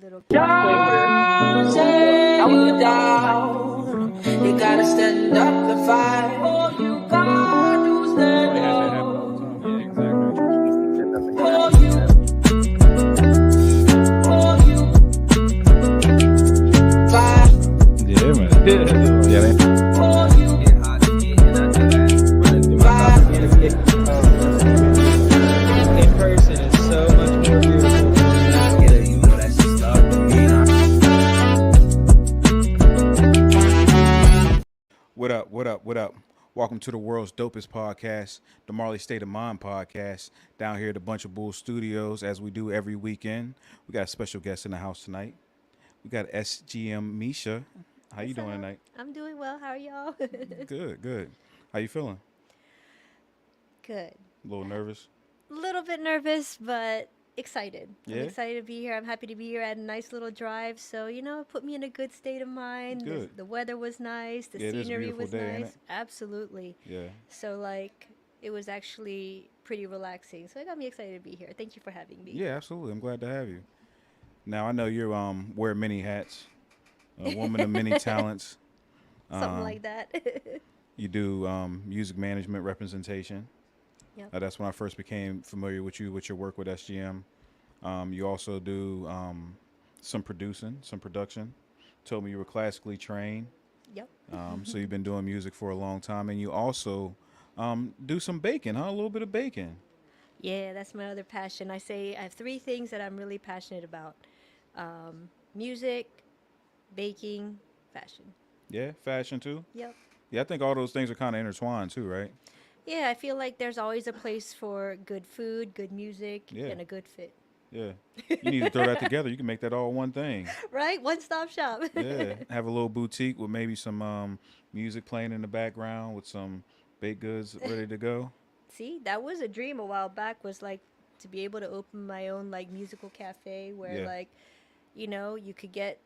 little Down, say you down. You gotta stand up and fight. Oh, you gotta stand up. Oh, you, oh, you fight. Yeah, man. Yeah, Oh, you fight. In person is so much more beautiful. What up, what up, what up? Welcome to the world's dopest podcast, the Marley State of Mind podcast, down here at the Bunch of Bull Studios, as we do every weekend. We got a special guest in the house tonight. We got SGM Misha. How you doing tonight? I'm doing well. How are y'all? Good, good. How you feeling? Good. A little nervous? A little bit nervous, but excited. Yeah? I'm excited to be here. I'm happy to be here. I had a nice little drive, so it put me in a good state of mind. Good. The weather was nice. The Yeah, it is a scenery beautiful was day, ain't nice. it? Absolutely. Yeah. So it was actually pretty relaxing. So it got me excited to be here. Thank you for having me. Yeah, absolutely. I'm glad to have you. Now, I know you wear many hats, a woman of many talents. Something like that. You do music management representation. Yep. That's when I first became familiar with you, with your work with SGM. You also do some producing, some production. Told me you were classically trained. Yep. So you've been doing music for a long time. And you also do some baking, huh? A little bit of baking. Yeah, that's my other passion. I say I have three things that I'm really passionate about: music, baking, fashion. Yeah, fashion too. Yep. Yeah, I think all those things are kind of intertwined too, right? Yeah, I feel like there's always a place for good food, good music, Yeah. and a good fit. Yeah. You need to throw that together. You can make that all one thing. Right? One stop shop. Yeah. Have a little boutique with maybe some music playing in the background with some baked goods ready to go. See, that was a dream a while back, was like to be able to open my own like musical cafe where Yeah. you could get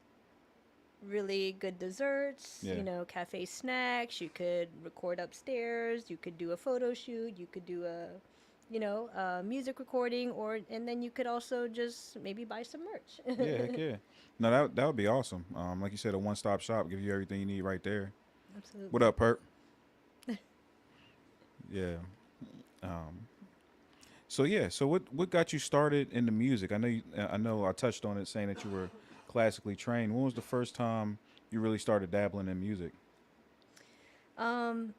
really good desserts, Yeah. cafe snacks, you could record upstairs, you could do a photo shoot, you could do a music recording, and then you could also just maybe buy some merch. Yeah, heck yeah. No, that would be awesome. Like you said, a one-stop shop, give you everything you need right there. Absolutely. What up, Perk? Yeah. Um, so what got you started in the music? I know I touched on it saying that you were classically trained. When was the first time you really started dabbling in music? Um,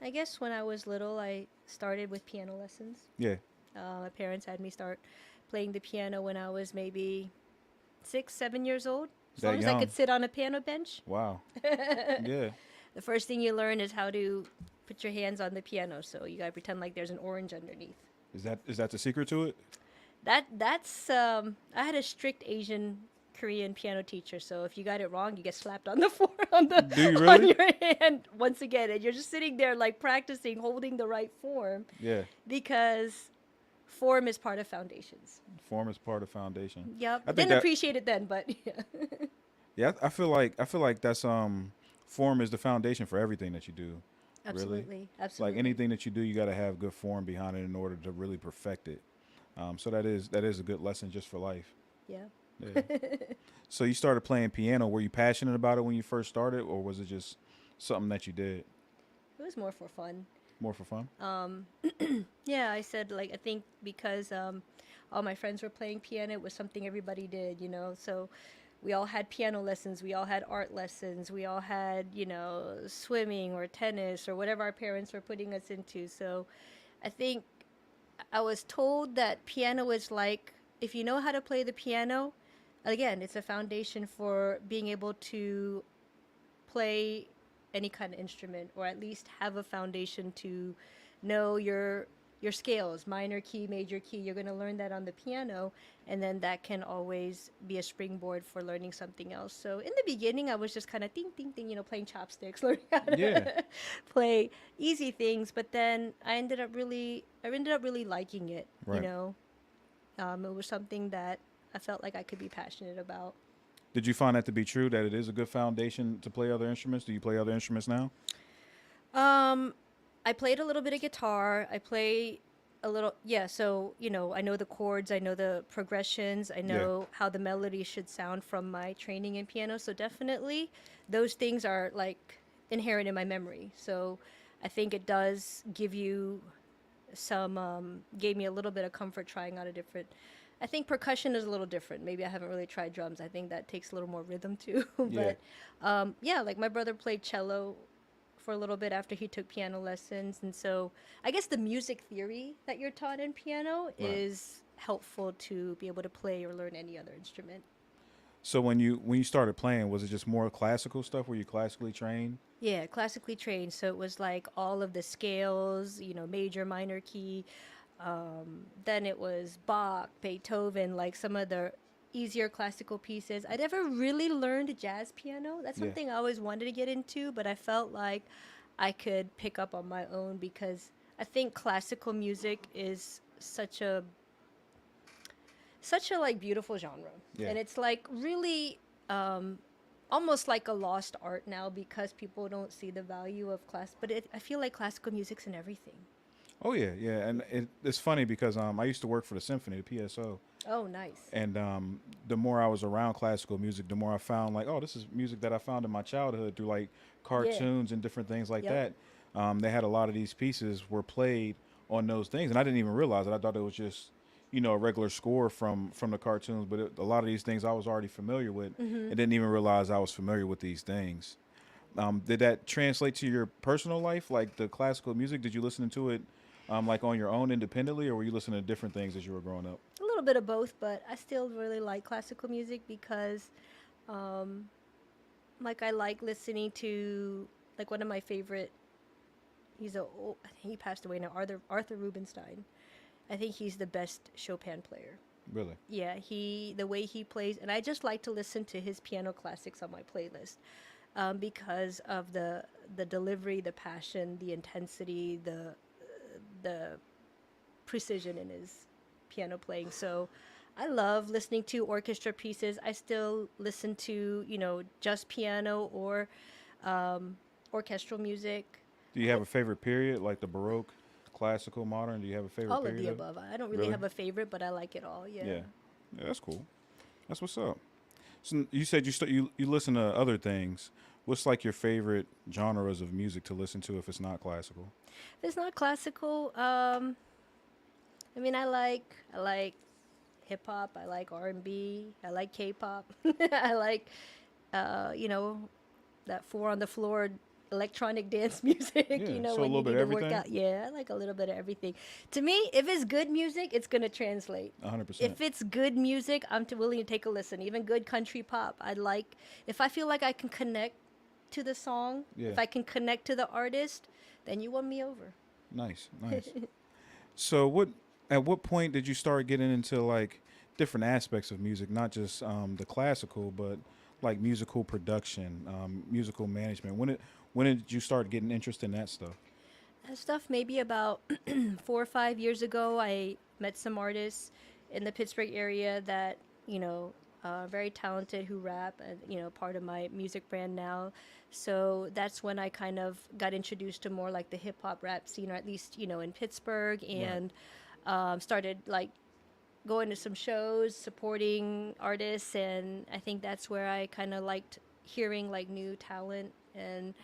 I guess when I was little, I started with piano lessons. Yeah. My parents had me start playing the piano when I was maybe 6, 7 years old. As That long as I young? could sit on a piano bench. Wow. Yeah. The first thing you learn is how to put your hands on the piano. So you gotta pretend like there's an orange underneath. Is that the secret to it? That's I had a strict Asian Korean piano teacher, so if you got it wrong, you get slapped on the floor Do you on really? your hand once again, and you're just sitting there like practicing holding the right form, Yeah. because form is part of foundations. Form is part of foundation. Yep. I think Didn't that appreciate it then, but yeah. yeah, I feel like that's form is the foundation for everything that you do. Really. Absolutely. Like Absolutely. anything that you do, you got to have good form behind it in order to really perfect it. So that is a good lesson just for life. Yeah. Yeah. So you started playing piano. Were you passionate about it when you first started, or was it just something that you did It was more for fun. more for fun? Yeah, I said I think because all my friends were playing piano, it was something everybody did. So we all had piano lessons, we all had art lessons, we all had swimming or tennis or whatever our parents were putting us into. So I think I was told that piano is like, if you know how to play the piano, again, it's a foundation for being able to play any kind of instrument, or at least have a foundation to know your scales, minor key, major key. You're going to learn that on the piano, and then that can always be a springboard for learning something else. So in the beginning, I was just kind of ting ting ting, playing chopsticks, learning how to Yeah. play easy things. But then I ended up really liking it. Right. It was something that I felt like I could be passionate about. Did you find that to be true, that it is a good foundation to play other instruments? Do you play other instruments now? Um, I played a little bit of guitar. I play A little, yeah. So, I know the chords, I know the progressions, I Yeah. know how the melody should sound from my training in piano. So, definitely those things are like inherent in my memory. So, I think it does give you gave me a little bit of comfort trying out a different. I think percussion is a little different. Maybe I haven't really tried drums. I think that takes a little more rhythm too. Yeah. But yeah, like my brother played cello for a little bit after he took piano lessons. And so I guess the music theory that you're taught in piano Right. is helpful to be able to play or learn any other instrument. So when you started playing, was it just more classical stuff? Were you classically trained? Yeah, classically trained. So it was like all of the scales, major, minor key. Then it was Bach, Beethoven, like some of the easier classical pieces. I never really learned jazz piano. That's Yeah. something I always wanted to get into, but I felt like I could pick up on my own because I think classical music is such a like beautiful genre. Yeah. And it's like really almost like a lost art now because people don't see the value of class. But I feel like classical music's in everything. Oh yeah, yeah, and it's funny because I used to work for the symphony, the PSO, Oh, nice. and the more I was around classical music, the more I found like, oh, this is music that I found in my childhood through like Yeah. cartoons and different things like Yep. that. They had a lot of these pieces were played on those things, and I didn't even realize it. I thought it was just a regular score from the cartoons, but a lot of these things I was already familiar with, and didn't even realize I was familiar with these things. Did that translate to your personal life, like the classical music? Did you listen to it like on your own independently, or were you listening to different things as you were growing up? A little bit of both, but I still really like classical music because, um, like, I like listening to like one of my favorite. I think he passed away now. Arthur Rubinstein. I think he's the best Chopin player. Really? Yeah, the way he plays, and I just like to listen to his piano classics on my playlist, because of the delivery, the passion, the intensity, the precision in his piano playing. So I love listening to orchestra pieces. I still listen to, just piano or orchestral music. Do you have a favorite period, like the Baroque, classical, modern? Do you have a favorite All of period the of? above. I don't really Really? have a favorite, but I like it all. Yeah. Yeah. Yeah, that's cool. That's what's up. So you said you listen to other things. What's like your favorite genres of music to listen to if it's not classical? If it's not classical, I mean, I like hip hop. I like R&B. I like K-pop. I like, uh, you know, that four on the floor electronic dance music, Yeah. So a when you little bit need of to work everything. out. Yeah, I like a little bit of everything. To me, if it's good music, it's going to translate. 100%. If it's good music, I'm willing to take a listen. Even good country pop. If I feel like I can connect to the song, Yeah. if I can connect to the artist, then you won me over. Nice. Nice. So at what point did you start getting into like different aspects of music, not just the classical, but like musical production, musical management? When did you start getting interest in that stuff? That stuff maybe about 4 or 5 years ago. I met some artists in the Pittsburgh area that very talented who rap, and part of my music brand now. So that's when I kind of got introduced to more like the hip hop rap scene, or at least in Pittsburgh, Right. and started like going to some shows, supporting artists, and I think that's where I kind of liked hearing like new talent and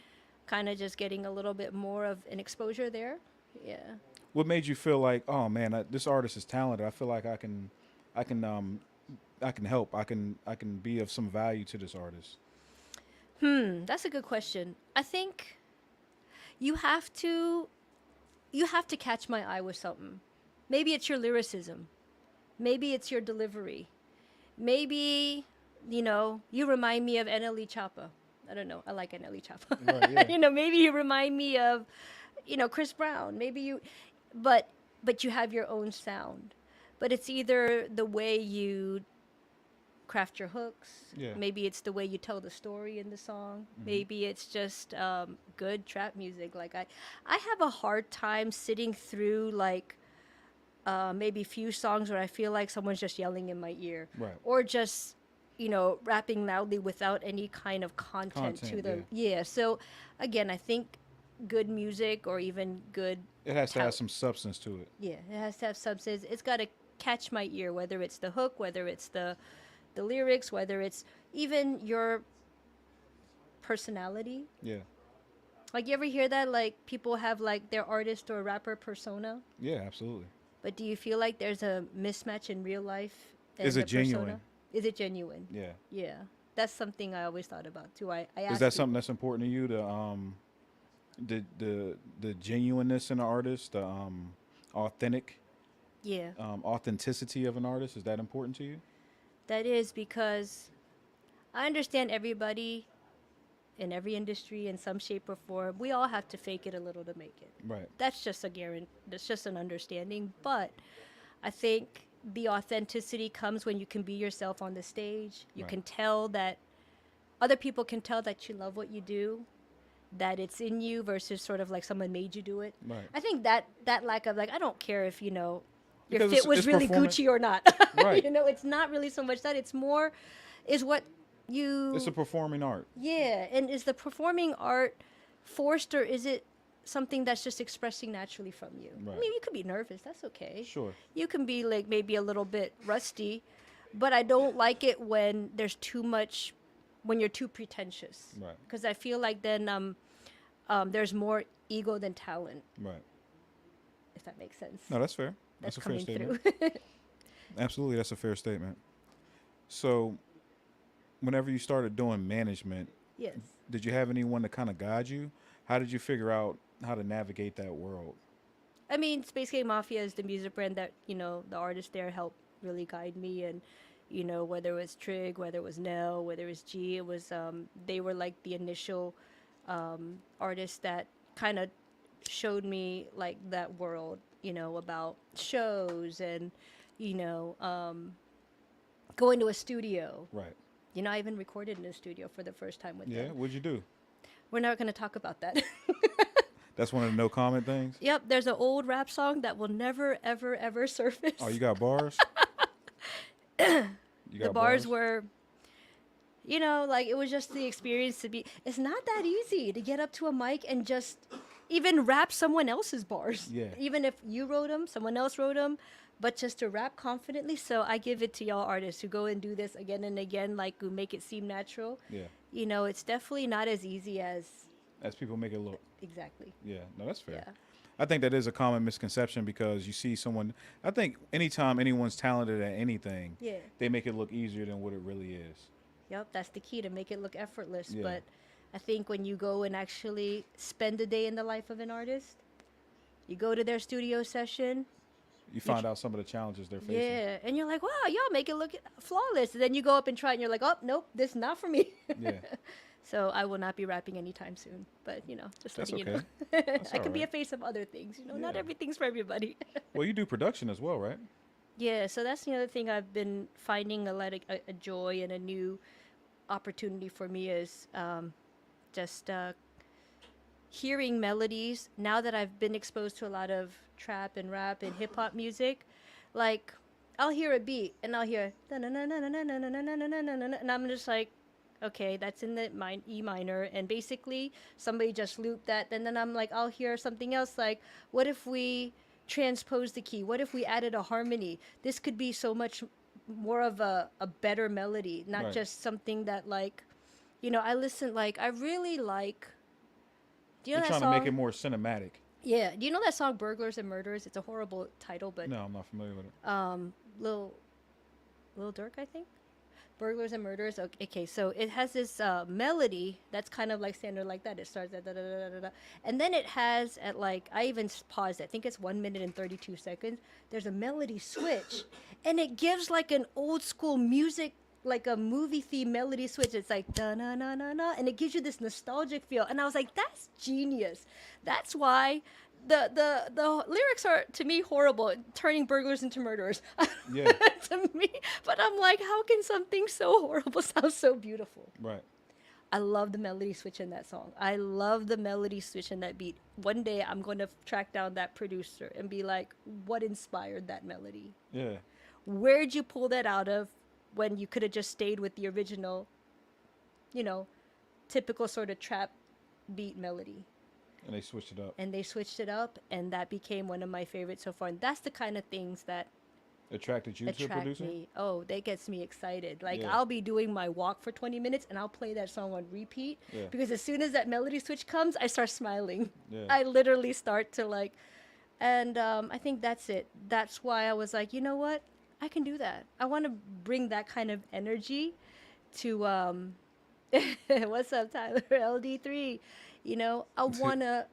kind of just getting a little bit more of an exposure there. Yeah. What made you feel like, oh man, this artist is talented. I feel like I can, I can help. I can be of some value to this artist. That's a good question. I think you have to catch my eye with something. Maybe it's your lyricism. Maybe it's your delivery. Maybe you remind me of NLE Choppa. I don't know. I like NLE Right. Choppa. Yeah. Maybe you remind me of Chris Brown. Maybe but you have your own sound. But it's either the way you craft your hooks. Yeah. Maybe it's the way you tell the story in the song. Hmm. Maybe it's just good trap music. Like I have a hard time sitting through like maybe few songs where I feel like someone's just yelling in my ear, Right. or just rapping loudly without any kind of content to Content. them. Yeah. So again, I think good music or even good It has to have talent. some substance to it. Yeah, it has to have substance. It's got to catch my ear, whether it's the hook, whether it's the lyrics, whether it's even your personality. Yeah. Like, you ever hear that? Like, people have like their artist or rapper persona, Yeah, absolutely. but do you feel like there's a mismatch in real life Is and it the persona? genuine? Is it genuine? Yeah. Yeah, that's something I always thought about too. I Is ask that people. something that's important to you? The genuineness in the artist, the authentic Yeah, authenticity of an artist. Is that important to you? that is because I understand everybody in every industry in some shape or form. We all have to fake it a little to make it. Right. That's just a guarantee. That's just an understanding. But I think the authenticity comes when you can be yourself on the stage. You Right. can tell that other people can tell that you love what you do, that it's in you versus sort of like someone made you do it. Right. I think that lack of, like, I don't care if your Because fit was it's really performance. Gucci or not. Right. It's not really so much that. It's more is what you It's a performing art. yeah, and is the performing art forced or is it something that's just expressing naturally from you? Right. I mean, you could be nervous. That's okay. Sure. You can be like maybe a little bit rusty, but I don't like it when there's too much, when you're too pretentious. Right. Because I feel like then there's more ego than talent, Right. if that makes sense. No, that's fair. That's That's a fair coming statement. through. Absolutely, that's a fair statement. So, whenever you started doing management, Yes. did you have anyone to kind of guide you? How did you figure out how to navigate that world? I mean, Space Game Mafia is the music brand that, the artists there helped really guide me. And, whether it was Trig, whether it was Nell, whether it was G, it was, they were like the initial artists that kind of showed me like that world, about shows and, you know, um, going to a studio. Right. I even recorded in a studio for the first time with Yeah. them. What'd you do? We're not going to talk about that. That's one of the no comment things. Yep, there's an old rap song that will never, ever, ever surface. Oh, you got bars. You The got bars were, like, it was just the experience to be. It's not that easy to get up to a mic and just even rap someone else's bars. Yeah. Even if you wrote them, someone else wrote them, but just to rap confidently. So I give it to y'all artists who go and do this again and again, like, who make it seem natural. Yeah. It's definitely not as easy as People make it look. exactly. Yeah. No, that's fair. Yeah. I think that is a common misconception because you see someone. I think anytime anyone's talented at anything, Yeah. they make it look easier than what it really is. Yep, that's the key, to make it look effortless. Yeah. But I think when you go and actually spend a day in the life of an artist, you go to their studio session, You find out some of the challenges they're facing. yeah, and you're like, wow, y'all make it look flawless. And then you go up and try it, and you're like, oh, nope, this is not for me. Yeah. So I will not be rapping anytime soon. But, just That's letting okay. you know. That's I can be a alright. face of other things. Not Yeah. everything's for everybody. Well, you do production as well, right? Yeah, so that's the other thing I've been finding a joy and a new opportunity for me is just hearing melodies. Now that I've been exposed to a lot of trap and rap and hip hop music, like, I'll hear a beat and I'll hear and I'm just like, okay, that's in the E minor, and basically somebody just looped that, and then I'm like, I'll hear something else like, what if we transpose the key? What if we added a harmony? This could be so much more of a better melody, not Right. just something that, like, I listen, like, I really like, do you know You're that trying song? to make it more cinematic. Yeah, do you know that song Burglars and Murderers? It's a horrible title, but No, I'm not familiar with it. Lil Durk, I think. Burglars and Murderers. Okay, so it has this melody that's kind of like standard like that. It starts at da da da da da, and then it has at, like, I even paused it. I think it's 1 minute and 32 seconds. There's a melody switch, and it gives like an old school music, like a movie theme melody switch. It's like da na na na na, and it gives you this nostalgic feel. And I was like, that's genius. That's why the lyrics are, to me, horrible, turning burglars into murderers. Yeah. To me, but I'm like, how can something so horrible sound so beautiful? Right. I love the melody switch in that song. I love the melody switch in that beat. One day I'm going to track down that producer and be like, what inspired that melody? Yeah. Where'd you pull that out of when you could have just stayed with the original, typical sort of trap beat melody? And they switched it up. And they switched it up, and that became one of my favorites so far. And that's the kind of things that Attracted you to attract producing? me. Oh, that gets me excited. Like Yeah. I'll be doing my walk for 20 minutes and I'll play that song on repeat Yeah. because as soon as that melody switch comes, I start smiling. Yeah. I literally start to like, and I think that's it. That's why I was like, you know what? I can do that. I want to bring that kind of energy to what's up, Tyler? LD3. You know, I want to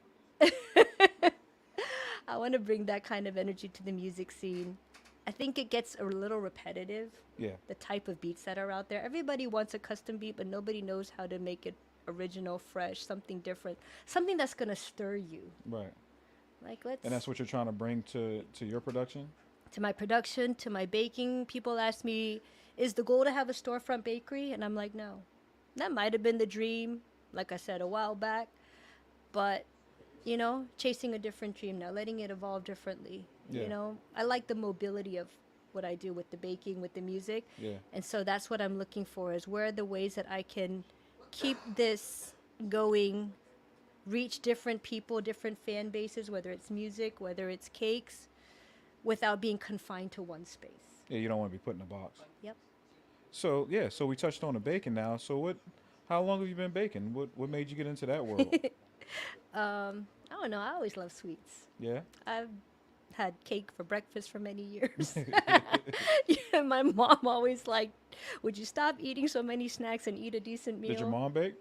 bring that kind of energy to the music scene. I think it gets a little repetitive, Yeah. the type of beats that are out there. Everybody wants a custom beat, but nobody knows how to make it original, fresh, something different, something that's going to stir you. Right. Like, let's. And that's what you're trying to bring to your production? To my production, to my baking. People ask me, is the goal to have a storefront bakery? And I'm like, no. That might have been the dream, like I said, a while back. But, you know, chasing a different dream now, letting it evolve differently. Yeah. You know, I like the mobility of what I do with the baking, with the music. Yeah. And so that's what I'm looking for is where are the ways that I can keep this going, reach different people, different fan bases, whether it's music, whether it's cakes, without being confined to one space. Yeah, you don't want to be put in a box. Yep. So, yeah, so we touched on the baking now. So how long have you been baking? What made you get into that world? I don't know. I always love sweets. Yeah? I've had cake for breakfast for many years. Yeah, my mom always like, would you stop eating so many snacks and eat a decent meal? Did your mom bake?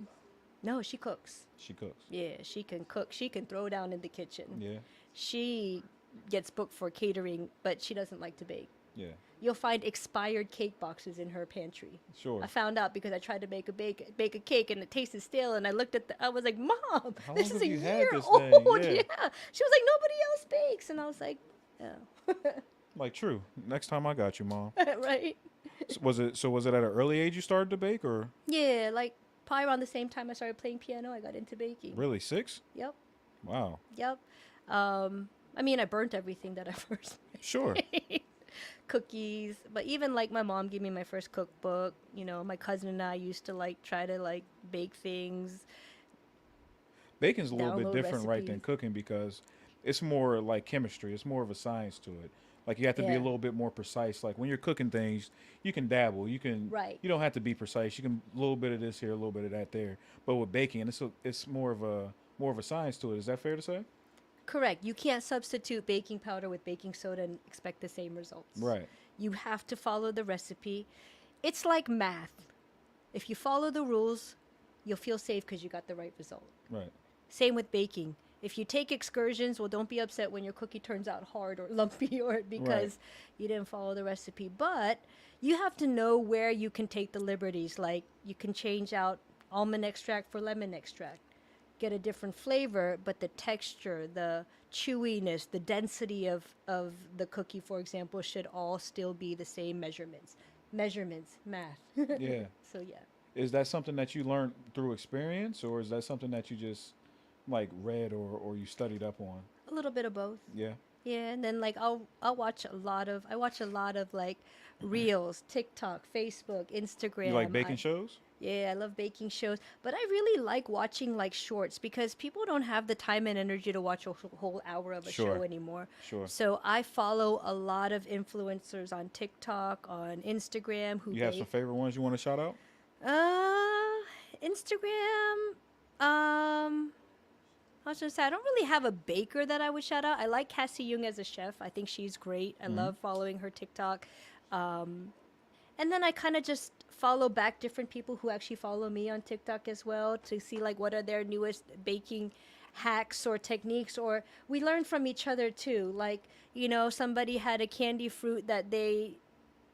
No, she cooks. She cooks. Yeah, she can cook. She can throw down in the kitchen. Yeah. She gets booked for catering, but she doesn't like to bake. Yeah. You'll find expired cake boxes in her pantry. Sure. I found out because I tried to bake a cake and it tasted stale, and I looked at I was like, Mom, How this long is have a you had year this old. thing? Yeah. Yeah. She was like, nobody else bakes, and I was like, oh, Like, true. Next time I got you, Mom. right? Was it at an early age you started to bake, or Yeah, like probably around the same time I started playing piano, I got into baking. really 6? Yep, Wow. yep. I mean, I burnt everything that I first Sure. made. Cookies, but even like my mom gave me my first cookbook. You know, my cousin and I used to like try to like bake things. Baking's a little bit Download different, right, than recipes. cooking because it's more like chemistry. It's more of a science to it. Like you have to be a Yeah. little bit more precise. Like when you're cooking things, you can dabble. Right. You don't have to be precise. You can a little bit of this here, a little bit of that there. But with baking, it's more of a science to it. Is that fair to say? Correct. You can't substitute baking powder with baking soda and expect the same results. Right. You have to follow the recipe. It's like math. If you follow the rules, you'll feel safe because you got the right result. Right. Same with baking. If you take excursions, well, don't be upset when your cookie turns out hard or lumpy or because you didn't follow the recipe. But you have to know where you can take the liberties. Like you can change out almond extract for lemon extract. Get a different flavor, but the texture, the chewiness, the density of the cookie, for example, should all still be the same measurements. Measurements, math. Yeah. So yeah. Is that something that you learned through experience, or is that something that you just like read or you studied up on? A little bit of both. Yeah. Yeah, and then like I watch a lot of like reels, TikTok, Facebook, Instagram. You like baking shows? Yeah, I love baking shows, but I really like watching like shorts because people don't have the time and energy to watch a whole hour of a Sure. show anymore. Sure. So I follow a lot of influencers on TikTok, on Instagram who You have some bake. favorite ones you want to shout out? Instagram. I was gonna say I don't really have a baker that I would shout out. I like Cassie Jung as a chef. I think she's great. I love following her TikTok. And then I kind of just follow back different people who actually follow me on TikTok as well to see like what are their newest baking hacks or techniques, or we learn from each other too. Like, you know, somebody had a candy fruit that they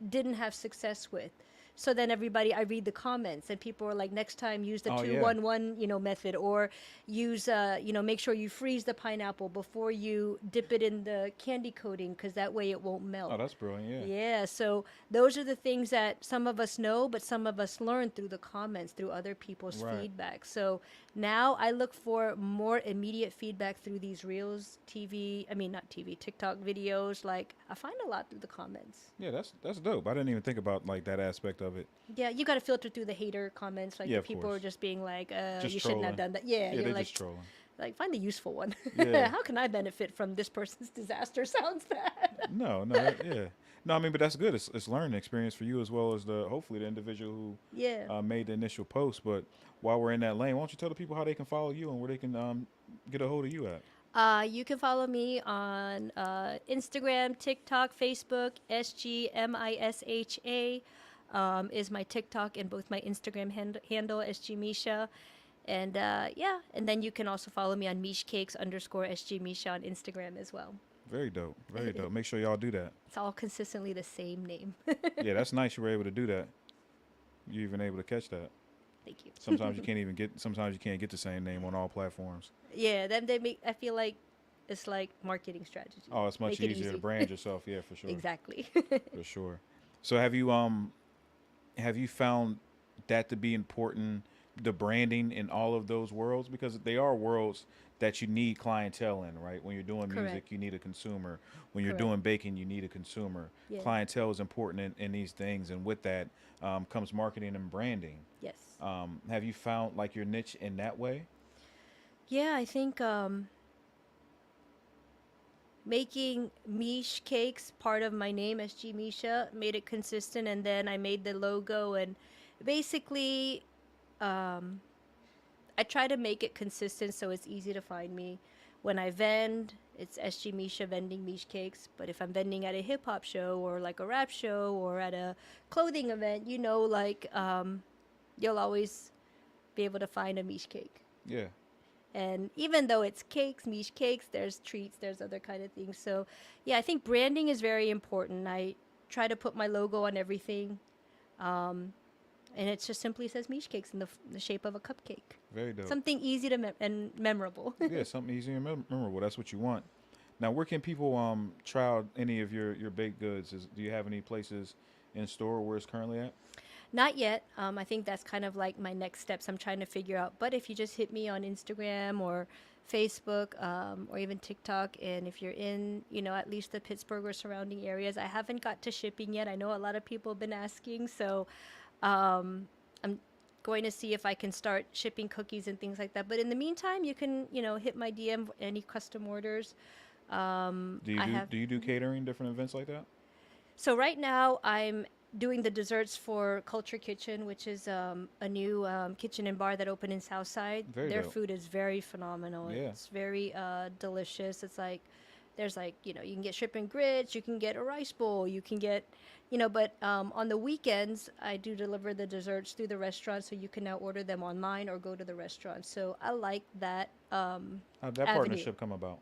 didn't have success with. So then I read the comments and people are like, next time use the Oh, yeah. 2-1-1, method, or use, make sure you freeze the pineapple before you dip it in the candy coating because that way it won't melt. Oh, that's brilliant. Yeah. Yeah, so those are the things that some of us know, but some of us learn through the comments, through other people's Right. feedback. So now I look for more immediate feedback through these reels, TikTok videos. Like I find a lot through the comments. Yeah, that's dope. I didn't even think about like that aspect of it. Yeah, you got to filter through the hater comments. Like Yeah, the of people course. are just being like, Just you shouldn't have trolling. done that. Yeah, Yeah, you're they're like, just trolling. Like, find the useful one. Yeah. How can I benefit from this person's disaster? Sounds bad. No, no, yeah. No, I mean, but that's good. It's learning experience for you as well as the hopefully the individual who Yeah. made the initial post. But while we're in that lane, why don't you tell the people how they can follow you and where they can get a hold of you at? You can follow me on Instagram, TikTok, Facebook. SGMISHA is my TikTok and both my Instagram handle, SG Misha. And yeah, and then you can also follow me on Mish Cakes underscore SG Misha on Instagram as well. Very dope. Very dope. Make sure y'all do that. It's all consistently the same name. Yeah, that's nice you were able to do that. You even able to catch that. Thank you. Sometimes you can't even get. Sometimes you can't get the same name on all platforms. Yeah, then they make. I feel like it's like marketing strategy. Oh, it's much Make it easier to easy. brand yourself. Yeah, for sure. Exactly. For sure. So have you found that to be important, the branding in all of those worlds, because they are worlds that you need clientele in, right? When you're doing music, Correct. you need a consumer. When you're Correct. doing baking, you need a consumer. Yeah. Clientele is important in these things, and with that comes marketing and branding. Yes. Have you found like your niche in that way? Yeah, I think making Mish Cakes part of my name, SG Misha, made it consistent, and then I made the logo, and basically, I try to make it consistent so it's easy to find me. When I vend, it's SG Misha vending Mish Cakes, but if I'm vending at a hip hop show or like a rap show or at a clothing event, like you'll always be able to find a Mish Cake. Yeah. And even though it's cakes, Mish Cakes, there's treats, there's other kind of things. So, yeah, I think branding is very important. I try to put my logo on everything. And it just simply says Mish Cakes in the shape of a cupcake. Very dope. Something easy to and memorable. Yeah, something easy and memorable. That's what you want. Now, where can people try out any of your baked goods? Do you have any places in store where it's currently at? Not yet. I think that's kind of like my next steps I'm trying to figure out. But if you just hit me on Instagram or Facebook or even TikTok, and if you're in, at least the Pittsburgh or surrounding areas, I haven't got to shipping yet. I know a lot of people have been asking, so I'm going to see if I can start shipping cookies and things like that. But in the meantime, you can, hit my DM any custom orders. Do you do catering, different events like that? So right now I'm doing the desserts for Culture Kitchen, which is a new kitchen and bar that opened in Southside. Very Their dope. food is very phenomenal. Yeah. It's very delicious. It's like there's you can get shrimp and grits, you can get a rice bowl, you can get, but on the weekends I do deliver the desserts through the restaurant, so you can now order them online or go to the restaurant. So I like that. How'd that Avenue. partnership come about?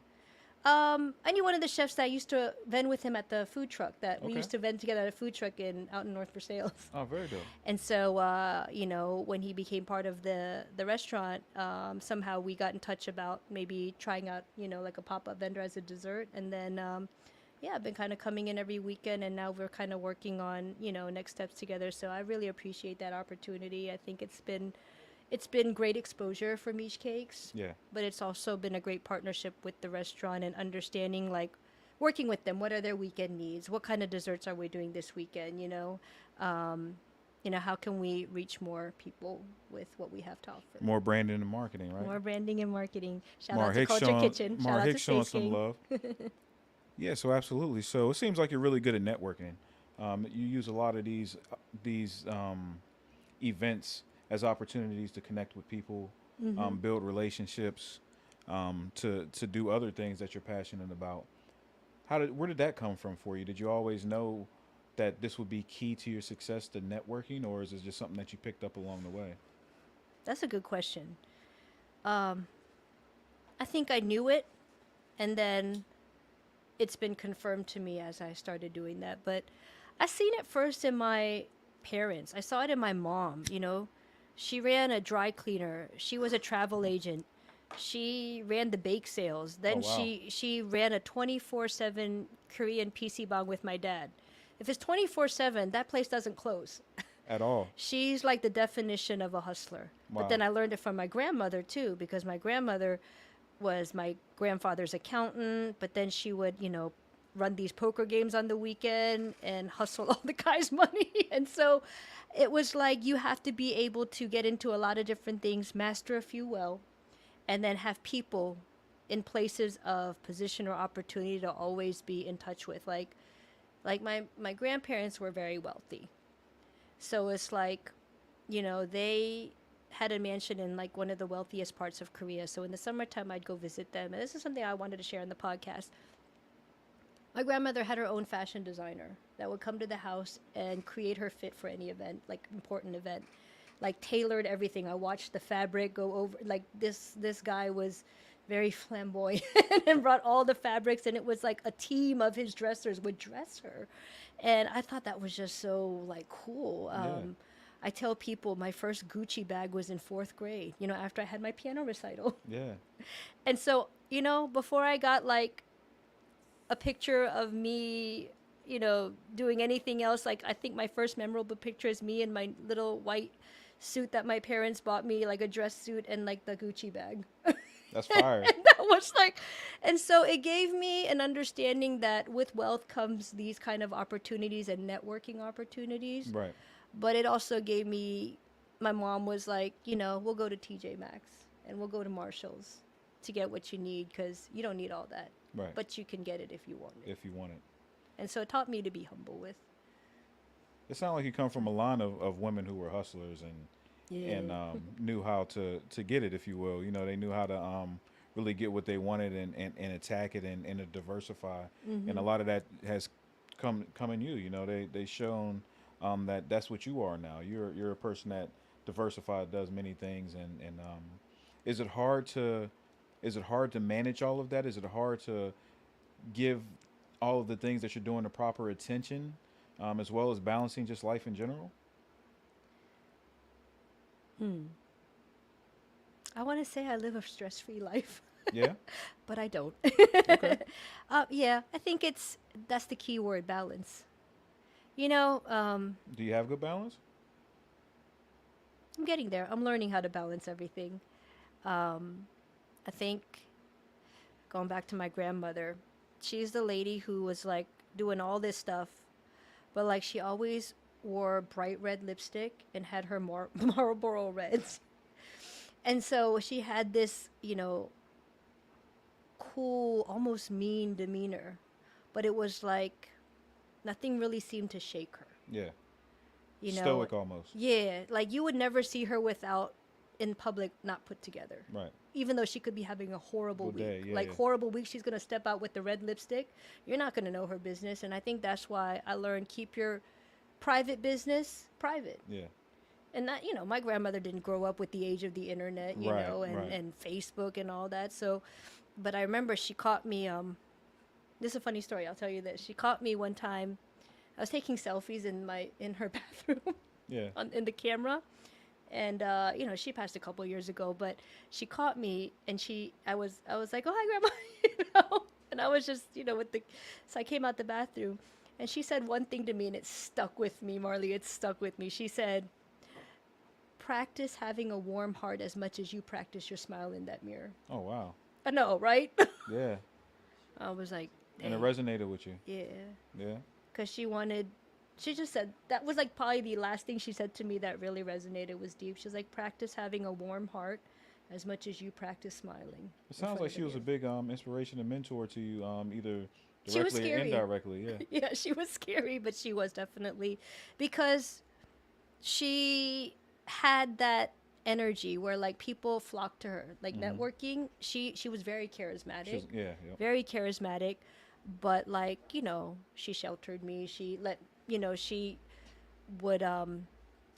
I knew one of the chefs that I used to vend with him at the food truck that we Okay. used to vend together at a food truck out in North Versailles. Oh, very dope. And so, when he became part of the restaurant, somehow we got in touch about maybe trying out, like a pop-up vendor as a dessert. And then, I've been kind of coming in every weekend, and now we're kind of working on, next steps together. So I really appreciate that opportunity. I think it's been great exposure for Mish Cakes. Yeah. But it's also been a great partnership with the restaurant and understanding, like, working with them. What are their weekend needs? What kind of desserts are we doing this weekend? How can we reach more people with what we have to offer? More branding and marketing, right? More branding and marketing. Shout Mar out to Hicks Culture showing, Kitchen. Mar Shout out Hicks to showing Space some King. love. Yeah, so absolutely. So it seems like you're really good at networking. You use a lot of these events as opportunities to connect with people, build relationships, to do other things that you're passionate about. Where did that come from for you? Did you always know that this would be key to your success, the networking, or is it just something that you picked up along the way? That's a good question. I think I knew it, and then it's been confirmed to me as I started doing that. But I seen it first in my parents. I saw it in my mom, She ran a dry cleaner. She was a travel agent. She ran the bake sales. Then Oh, wow. she ran a 24/7 Korean PC bang with my dad. If it's 24/7, that place doesn't close. At all? She's like the definition of a hustler. Wow. But then I learned it from my grandmother too, because my grandmother was my grandfather's accountant, but then she would, run these poker games on the weekend and hustle all the guys' money. And so it was like you have to be able to get into a lot of different things, master a few well, and then have people in places of position or opportunity to always be in touch with. Like my grandparents were very wealthy. So it's like, they had a mansion in like one of the wealthiest parts of Korea. So in the summertime, I'd go visit them. And this is something I wanted to share in the podcast. My grandmother had her own fashion designer that would come to the house and create her fit for any event, like important event, like tailored everything. I watched the fabric go over. Like this guy was very flamboyant and brought all the fabrics, and it was like a team of his dressers would dress her, and I thought that was just so like cool. Yeah. I tell people my first Gucci bag was in 4th grade. After I had my piano recital, Yeah. and so before I got like a picture of me, doing anything else. Like I think my first memorable picture is me in my little white suit that my parents bought me, like a dress suit and like the Gucci bag. That's fire. And that was like, and so it gave me an understanding that with wealth comes these kind of opportunities and networking opportunities. Right. But it also gave me, my mom was like, we'll go to TJ Maxx and we'll go to Marshall's to get what you need because you don't need all that. Right. But you can get it if you want it. If you want it. And so it taught me to be humble with. It sounds like you come from a line of women who were hustlers and knew how to get it, if you will. They knew how to really get what they wanted and attack it and to diversify. And a lot of that has come in you. They shown that's what you are now. You're a person that diversified, does many things, and is it hard to manage all of that? Is it hard to give all of the things that you're doing the proper attention, as well as balancing just life in general? I want to say I live a stress-free life, Yeah. but I don't. Okay. Yeah, I think that's the key word, balance. Do you have good balance? I'm getting there. I'm learning how to balance everything. I think going back to my grandmother, she's the lady who was like doing all this stuff, but like she always wore bright red lipstick and had her Marlboro Reds. And so she had this, cool, almost mean demeanor, but it was like nothing really seemed to shake her. Yeah. You know, Stoic almost. Yeah, like you would never see her without in public not put together. Right. Even though she could be having a horrible Good day, week. yeah, Like yeah. horrible week, she's gonna step out with the red lipstick. You're not gonna know her business, and I think that's why I learned keep your private business private. Yeah. And that, my grandmother didn't grow up with the age of the internet, Right, and, right. and Facebook and all that. So, but I remember she caught me. This is a funny story. I'll tell you this. She caught me one time. I was taking selfies in her bathroom. Yeah. In the camera, and she passed a couple years ago, but she caught me, and I was like, oh hi grandma, and I was just so I came out the bathroom, and she said one thing to me, and it stuck with me, Marley. It stuck with me. She said, practice having a warm heart as much as you practice your smile in that mirror. Oh wow. I know, right? Yeah. I was like, And it dang. resonated with you. Yeah, Yeah. because she just said, that was like probably the last thing she said to me that really resonated, was deep. She's like, practice having a warm heart as much as you practice smiling. It sounds like she was a big inspiration and mentor to you, either She was directly or scary. indirectly. Yeah. Yeah, she was scary, but she was definitely, because she had that energy where like people flocked to her, like networking. She was very charismatic. Yeah. Very charismatic, but like she sheltered me. She she would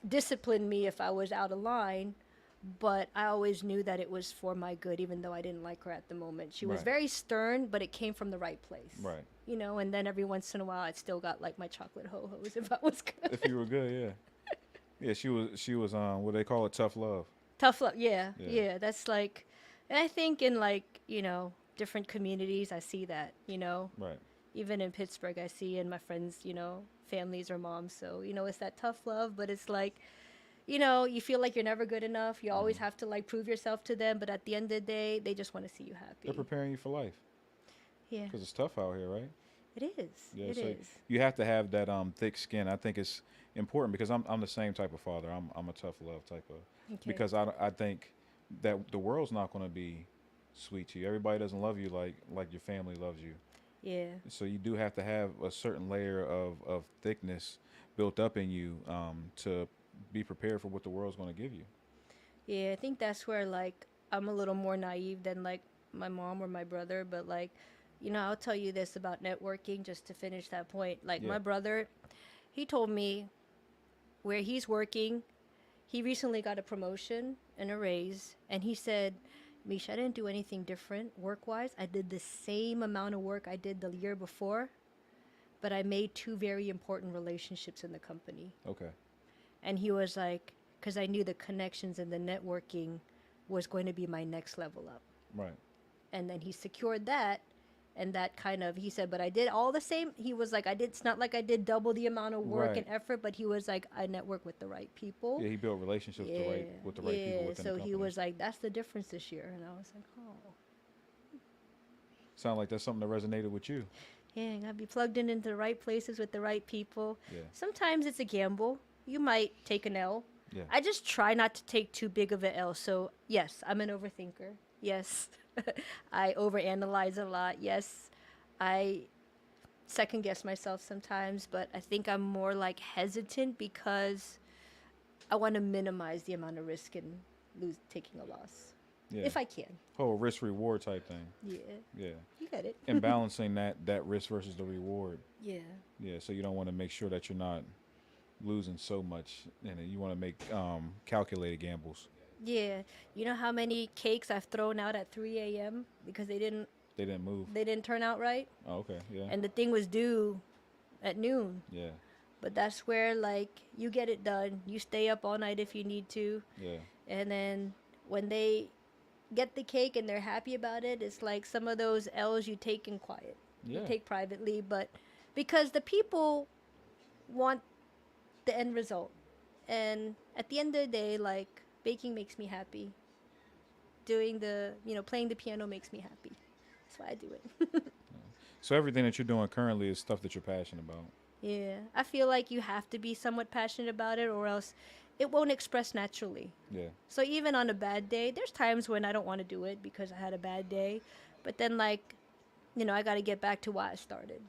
discipline me if I was out of line, but I always knew that it was for my good, even though I didn't like her at the moment. She was Right. very stern, but it came from the right place. Right. And then every once in a while, I still got like my chocolate ho-hos if I was good. If you were good, yeah. Yeah, she was what they call it, tough love. Tough love, yeah, Yeah. yeah. That's like, and I think in like different communities, I see that. Right. Even in Pittsburgh, I see in my friends, families or moms. So it's that tough love, but it's like, you feel like you're never good enough. You always have to like prove yourself to them, but at the end of the day, they just want to see you happy. They're preparing you for life Yeah, because it's tough out here, right? it is. Yeah. It So is. you have to have that thick skin. I think it's important because I'm the same type of father. I'm a tough love type of Okay. because I think that the world's not going to be sweet to you. Everybody doesn't love you like your family loves you. Yeah. So you do have to have a certain layer of thickness built up in you to be prepared for what the world's going to give you. Yeah, I think that's where like I'm a little more naive than like my mom or my brother, but like, I'll tell you this about networking just to finish that point. Like Yeah. my brother, he told me where he's working, he recently got a promotion and a raise, and he said, Misha, I didn't do anything different work wise. I did the same amount of work I did the year before, but I made two very important relationships in the company. Okay. And he was like, because I knew the connections and the networking was going to be my next level up. Right. And then he secured that. And that kind of, he said, but I did all the same. He was like, it's not like I did double the amount of work Right. and effort, but he was like, I network with the right people. Yeah, he built relationships with the right people within the So company. he was like, that's the difference this year. And I was like, oh. Sound like that's something that resonated with you. Yeah, I gotta be plugged in into the right places with the right people. Yeah. Sometimes it's a gamble. You might take an L. Yeah. I just try not to take too big of an L. So, yes, I'm an overthinker. Yes, I overanalyze a lot. Yes, I second guess myself sometimes, but I think I'm more like hesitant because I want to minimize the amount of risk and taking a loss Yeah. if I can. Whole risk reward type thing. Yeah, Yeah. you get it. And balancing that risk versus the reward. Yeah. Yeah. So you don't want to make sure that you're not losing so much, and you want to make calculated gambles. Yeah, you know how many cakes I've thrown out at 3 a.m. because They didn't move. they didn't turn out right, Oh, okay. Yeah. and the thing was due at noon. Yeah. But that's where like you get it done. You stay up all night if you need to, Yeah. and then when they get the cake and they're happy about it, it's like some of those L's you take in quiet, Yeah. you take privately, but because the people want the end result, and at the end of the day, like baking makes me happy. Doing playing the piano makes me happy. That's why I do it. So everything that you're doing currently is stuff that you're passionate about. Yeah, I feel like you have to be somewhat passionate about it, or else it won't express naturally. Yeah. So even on a bad day, there's times when I don't want to do it because I had a bad day, but then like, I got to get back to why I started.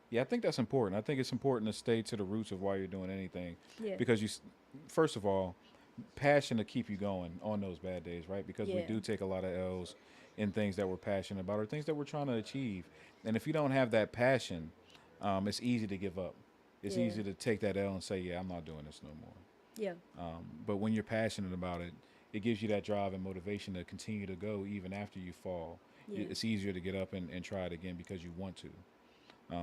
Yeah, I think that's important. I think it's important to stay to the roots of why you're doing anything. Yeah. Because first of all, passion to keep you going on those bad days, right? Because we Yeah. do take a lot of L's in things that we're passionate about or things that we're trying to achieve. And if you don't have that passion, it's easy to give up. It's Yeah. easy to take that L and say, yeah, I'm not doing this no more. Yeah. But when you're passionate about it, it gives you that drive and motivation to continue to go even after you fall. Yeah. It's easier to get up and try it again because you want to.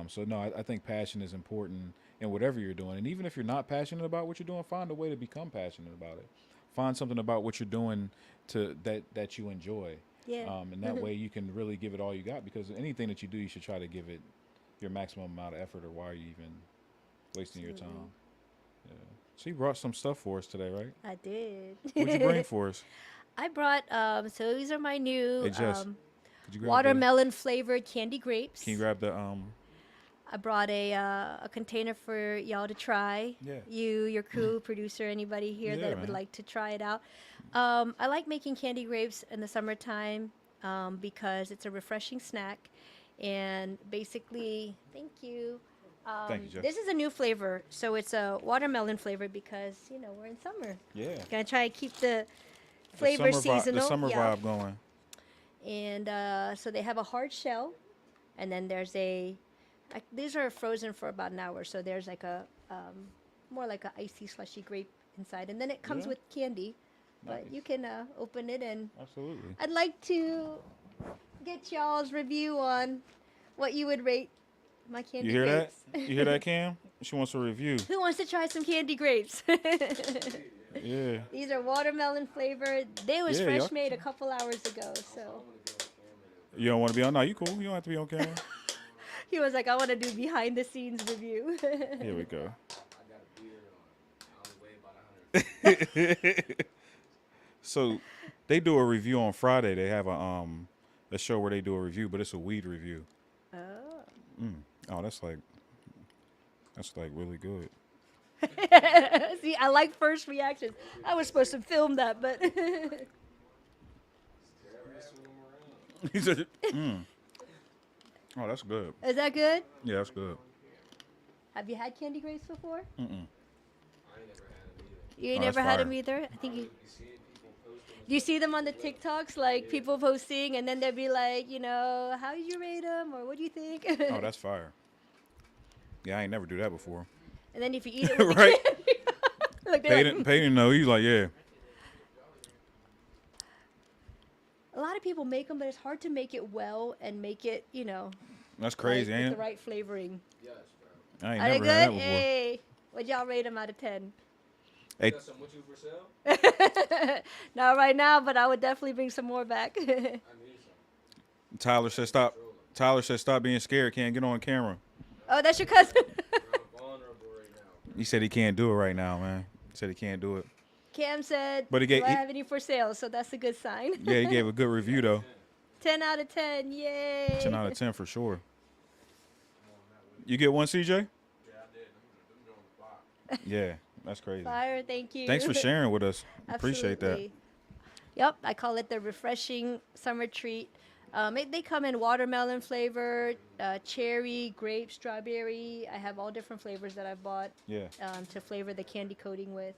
So no, I think passion is important in whatever you're doing. And even if you're not passionate about what you're doing, find a way to become passionate about it. Find something about what you're doing that you enjoy. Yeah. And that way you can really give it all you got, because anything that you do, you should try to give it your maximum amount of effort, or why are you even wasting your time? Yeah. So you brought some stuff for us today, right? I did. What'd you bring for us? I brought so these are my new Hey, Jess, could you grab watermelon flavored candy grapes. Can you grab the I brought a container for y'all to try. Yeah. You, your crew, producer, anybody here Yeah, that would man. like to try it out. I like making candy grapes in the summertime because it's a refreshing snack. And basically, thank you. Thank you, Jess. This is a new flavor. So it's a watermelon flavor because, we're in summer. Yeah. Gonna try to keep the The flavor summer seasonal. the summer yeah. vibe going. And so they have a hard shell, and then there's these are frozen for about an hour, so there's like a more like a icy slushy grape inside, and then it comes Yeah. with candy. But Nice. you can open it, and Absolutely. I'd like to get y'all's review on what you would rate my candy You hear grapes. that? You hear that, Cam? She wants a review. Who wants to try some candy grapes? Yeah. These are watermelon flavored. They was Yeah, fresh y'all- made a couple hours ago, so You don't want to be on? No, you cool. You don't have to be on camera. he was like, I want to do behind the scenes review. Here we go. So they do a review on Friday. They have a show where they do a review, but it's a weed review. Oh. Oh, that's like really good. See, I like first reactions. I was supposed to film that, but He said, "Oh, that's good. Is that good? Yeah, that's good." Have you had candy grapes before? Mm-mm. You ain't Oh, that's never had fire. them either? I think you. Do you see them on the TikToks, like people posting, and then they'll be like, how did you rate them, or what do you think? Oh, that's fire. Yeah, I ain't never do that before. And then if you eat it with the Right? candy, like they're like, Peyton, no, he's like, yeah. a lot of people make them, but it's hard to make it well and make it, That's crazy, with ain't the it? right flavoring. I ain't Are they never had that good? before. Hey, what y'all rate them out of 10? Hey, Got some with you for sale? Not right now, but I would definitely bring some more back. I need some. Tyler said stop. Tyler said stop being scared. Can't get on camera. Oh, that's your cousin. I'm vulnerable right now. He said he can't do it right now, man. He said he can't do it. Cam said, But he do gave- I he- have any for sale? So that's a good sign. Yeah, he gave a good review though. 10 out of 10. Yay. 10 out of 10 for sure. You get one, CJ? Yeah, I did. Them doing the block. Yeah, that's crazy. Fire, thank you. Thanks for sharing with us. Appreciate that. Absolutely. Yep, I call it the refreshing summer treat. They come in watermelon flavor, cherry, grape, strawberry. I have all different flavors that I've bought Yeah. to flavor the candy coating with.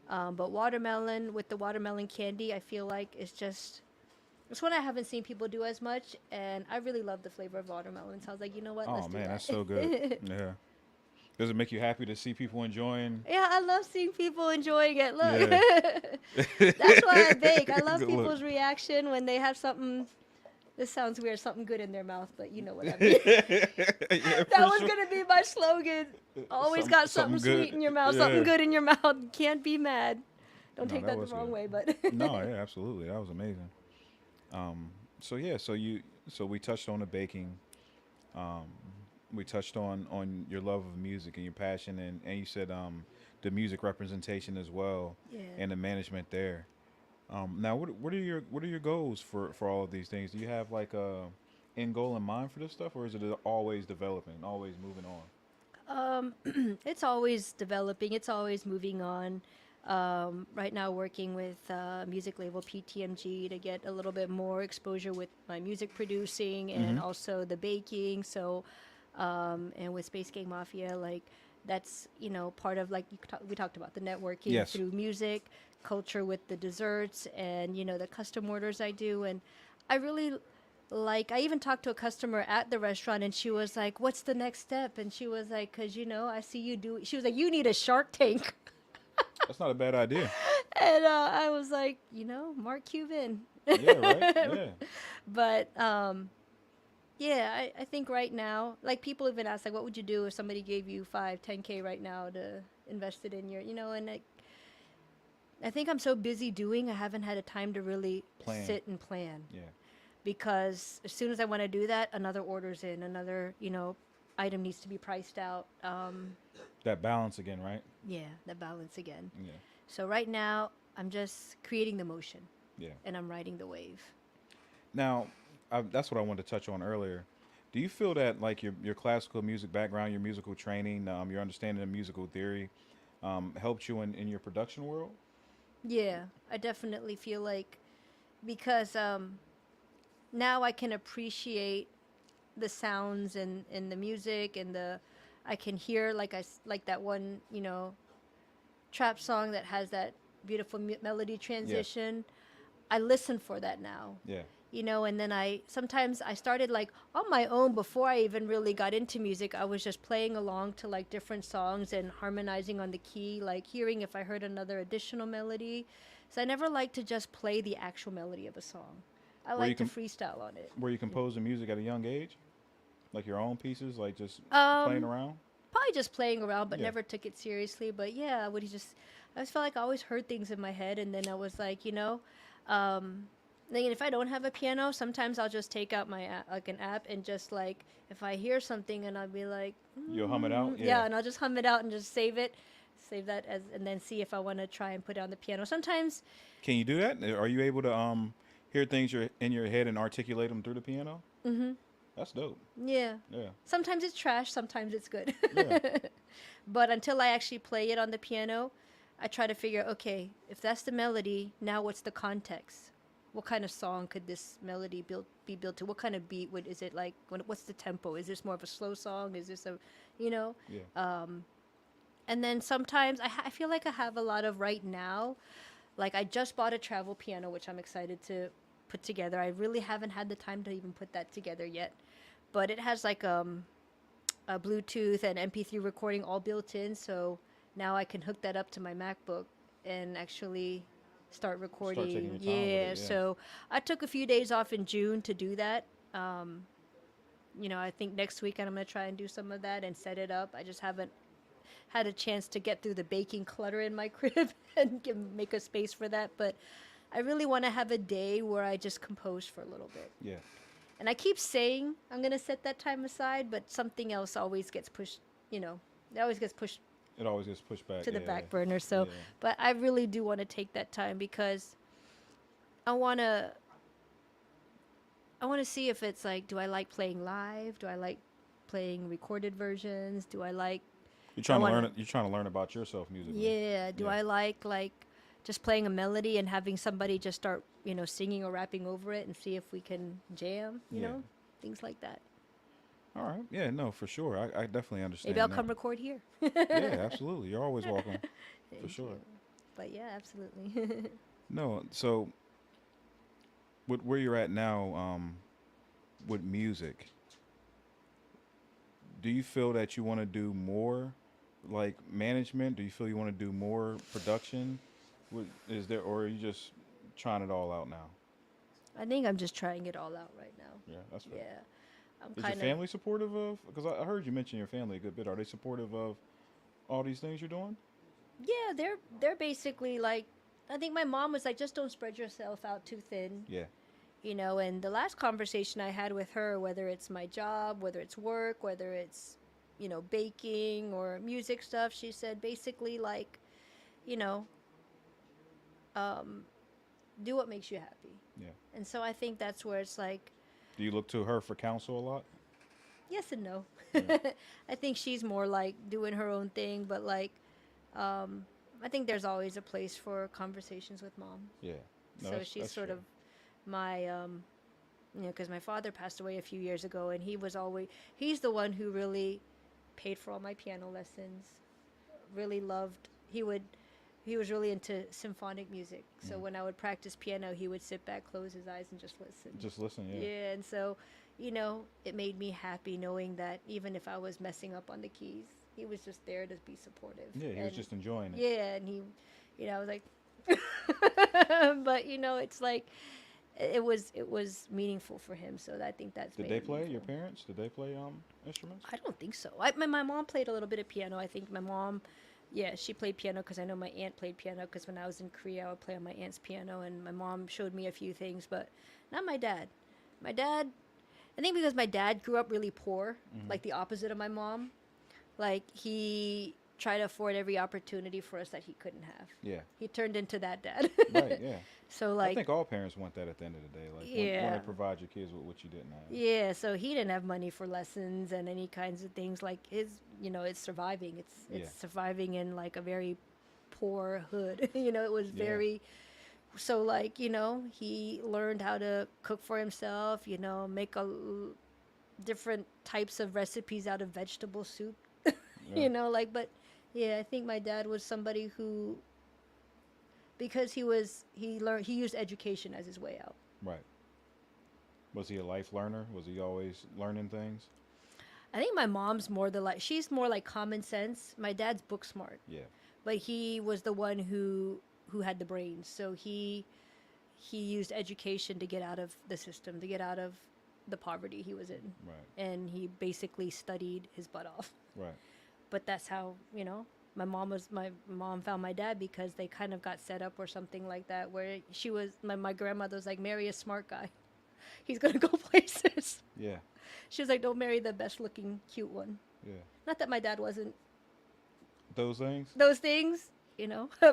But watermelon with the watermelon candy, I feel like it's one I haven't seen people do as much, and I really love the flavor of watermelon. So I was like, you know what? Oh Let's do man, that. that's so good. Yeah. Does it make you happy to see people enjoying? Yeah, I love seeing people enjoying it. Look, Yeah. that's why I bake. I love Good look. people's reaction when they have something. This sounds weird, something good in their mouth, but you know what I mean. Yeah, That for was sure. gonna be my slogan. Always got something something good. sweet in your mouth, Yeah. something good in your mouth. Can't be mad. Don't No, take that that the was wrong good. way, but No, yeah, absolutely. That was amazing. So yeah, so we touched on the baking. We touched on your love of music and your passion, and you said the music representation as well, Yeah. and the management there. Now, what are your goals for all of these things? Do you have like a end goal in mind for this stuff, or is it always developing, always moving on? it's always developing. It's always moving on. Right now, working with music label PTMG to get a little bit more exposure with my music producing and also the baking. So, and with Space Game Mafia, like that's part of like we talked about the networking Yes. through music, culture with the desserts, and the custom orders I do. And I really I even talked to a customer at the restaurant, and she was like, "What's the next step?" And she was like, "Cause I see you do." She was like, "You need a Shark Tank." That's not a bad idea. And I was like, Mark Cuban. Yeah, right. Yeah. But yeah, I think right now, like people even ask, like, what would you do if somebody gave you 10K right now to invest it in your, and I think I'm so busy doing, I haven't had a time to really Plan. sit and plan. Yeah. Because as soon as I want to do that, another order's in, another, item needs to be priced out. That balance again, right? Yeah, the balance again. Yeah. So right now, I'm just creating the motion Yeah. and I'm riding the wave. Now, that's what I wanted to touch on earlier. Do you feel that like your classical music background, your musical training, your understanding of musical theory, helped you in your production world? Yeah, I definitely feel like because now I can appreciate the sounds and the music and I can hear like that one trap song that has that beautiful melody transition. I listen for that now. Yeah. And then sometimes I started like on my own before I even really got into music. I was just playing along to like different songs and harmonizing on the key, like hearing if I heard another additional melody. So I never like to just play the actual melody of a song. I Where you like to can- freestyle on it. Were you composing music at a young age? Like your own pieces, like just Um, playing around? Probably just playing around, but Yeah. never took it seriously. But yeah, I just felt like I always heard things in my head, and then I was like, then if I don't have a piano, sometimes I'll just take out my an app and just like if I hear something and I'll be like, You'll hum it out? yeah, and I'll just hum it out and just save that and then see if I want to try and put it on the piano. Sometimes, Can you do that? Are you able to hear things in your head and articulate them through the piano? mm-hmm, That's dope. yeah. Yeah. Sometimes it's trash, sometimes it's good. Yeah. But until I actually play it on the piano, I try to figure, okay, if that's the melody, now what's the context? what kind of song could this melody be built to? What kind of beat is it like? What's the tempo? Is this more of a slow song? Is this a, you know? Yeah. And then sometimes I feel like I have a lot of right now. Like I just bought a travel piano, which I'm excited to put together. I really haven't had the time to even put that together yet, but it has like a Bluetooth and MP3 recording all built in. So now I can hook that up to my MacBook and actually start Start taking recording. your time with Yeah. it. Yeah. So I took a few days off in June to do that. I think next weekend I'm gonna try and do some of that and set it up. I just haven't had a chance to get through the baking clutter in my crib and make a space for that. But I really want to have a day where I just compose for a little bit. Yeah. And I keep saying I'm going to set that time aside, but something else always gets pushed, it always gets pushed It always gets pushed back to the yeah. back burner. So, Yeah. but I really do want to take that time because I want to. I want to see if it's like, do I like playing live? Do I like playing recorded versions? Do I like You're trying to wanna- learn. You're trying to learn about yourself musically. Yeah. Do Yeah. I like just playing a melody and having somebody just start, singing or rapping over it and see if we can jam, Yeah. things like that. All right. Yeah. No, for sure. I definitely understand. Maybe I'll that. come record here. Yeah, absolutely. You're always welcome. For Thank sure. you. But yeah, absolutely. No. So, with where you're at now, with music, do you feel that you want to do more, like management? Do you feel you want to do more production? Is there, or are you just trying it all out now? I think I'm just trying it all out right now. Yeah, that's fair. Yeah. I'm Is your kind of family supportive of? Because I heard you mention your family a good bit. Are they supportive of all these things you're doing? Yeah, they're basically like, I think my mom was like, just don't spread yourself out too thin. Yeah. And the last conversation I had with her, whether it's my job, whether it's work, whether it's, baking or music stuff, she said basically like, you know, do what makes you happy. Yeah. And so I think that's where it's like, Do you look to her for counsel a lot? yes and no. Yeah. I think she's more like doing her own thing, but like, I think there's always a place for conversations with mom. Yeah. No, So she's that's sort fair. of my, because my father passed away a few years ago, and he's the one who really paid for all my piano lessons. Really loved. He was really into symphonic music. So when I would practice piano, he would sit back, close his eyes, and just listen. Just listen. Yeah. Yeah, and so, it made me happy knowing that even if I was messing up on the keys, he was just there to be supportive. Yeah. He was just enjoying it. Yeah, and he, I was like, but it's like, it was meaningful for him. So I think that's. Did made they it play? Your meaningful. parents? Did they play instruments? I don't think so. My mom played a little bit of piano. I think my mom, yeah, she played piano because I know my aunt played piano because when I was in Korea, I would play on my aunt's piano, and my mom showed me a few things, but not my dad. My dad, I think because my dad grew up really poor, like the opposite of my mom. Like he tried to afford every opportunity for us that he couldn't have. Yeah. He turned into that dad. Right. Yeah. So I like, think all parents want that at the end of the day. Like want Yeah. to provide your kids with what you didn't have. yeah, so he didn't have money for lessons and any kinds of things. Like it's surviving. It's Yeah. surviving in like a very poor hood. It was Yeah. very. So like he learned how to cook for himself. Make different types of recipes out of vegetable soup. Yeah. But yeah, I think my dad was somebody who, because he used education as his way out. Right. Was he a life learner? Was he always learning things? I think my mom's she's more like common sense. My dad's book smart, Yeah. but he was the one who had the brains. So he used education to get out of the system, to get out of the poverty he was in. Right. And he basically studied his butt off. Right. But that's how, my mom found my dad because they kind of got set up or something like that, where my grandmother was like, marry a smart guy. He's going to go places. Yeah. She was like, don't marry the best looking, cute one. Yeah. Not that my dad wasn't Those things. those things,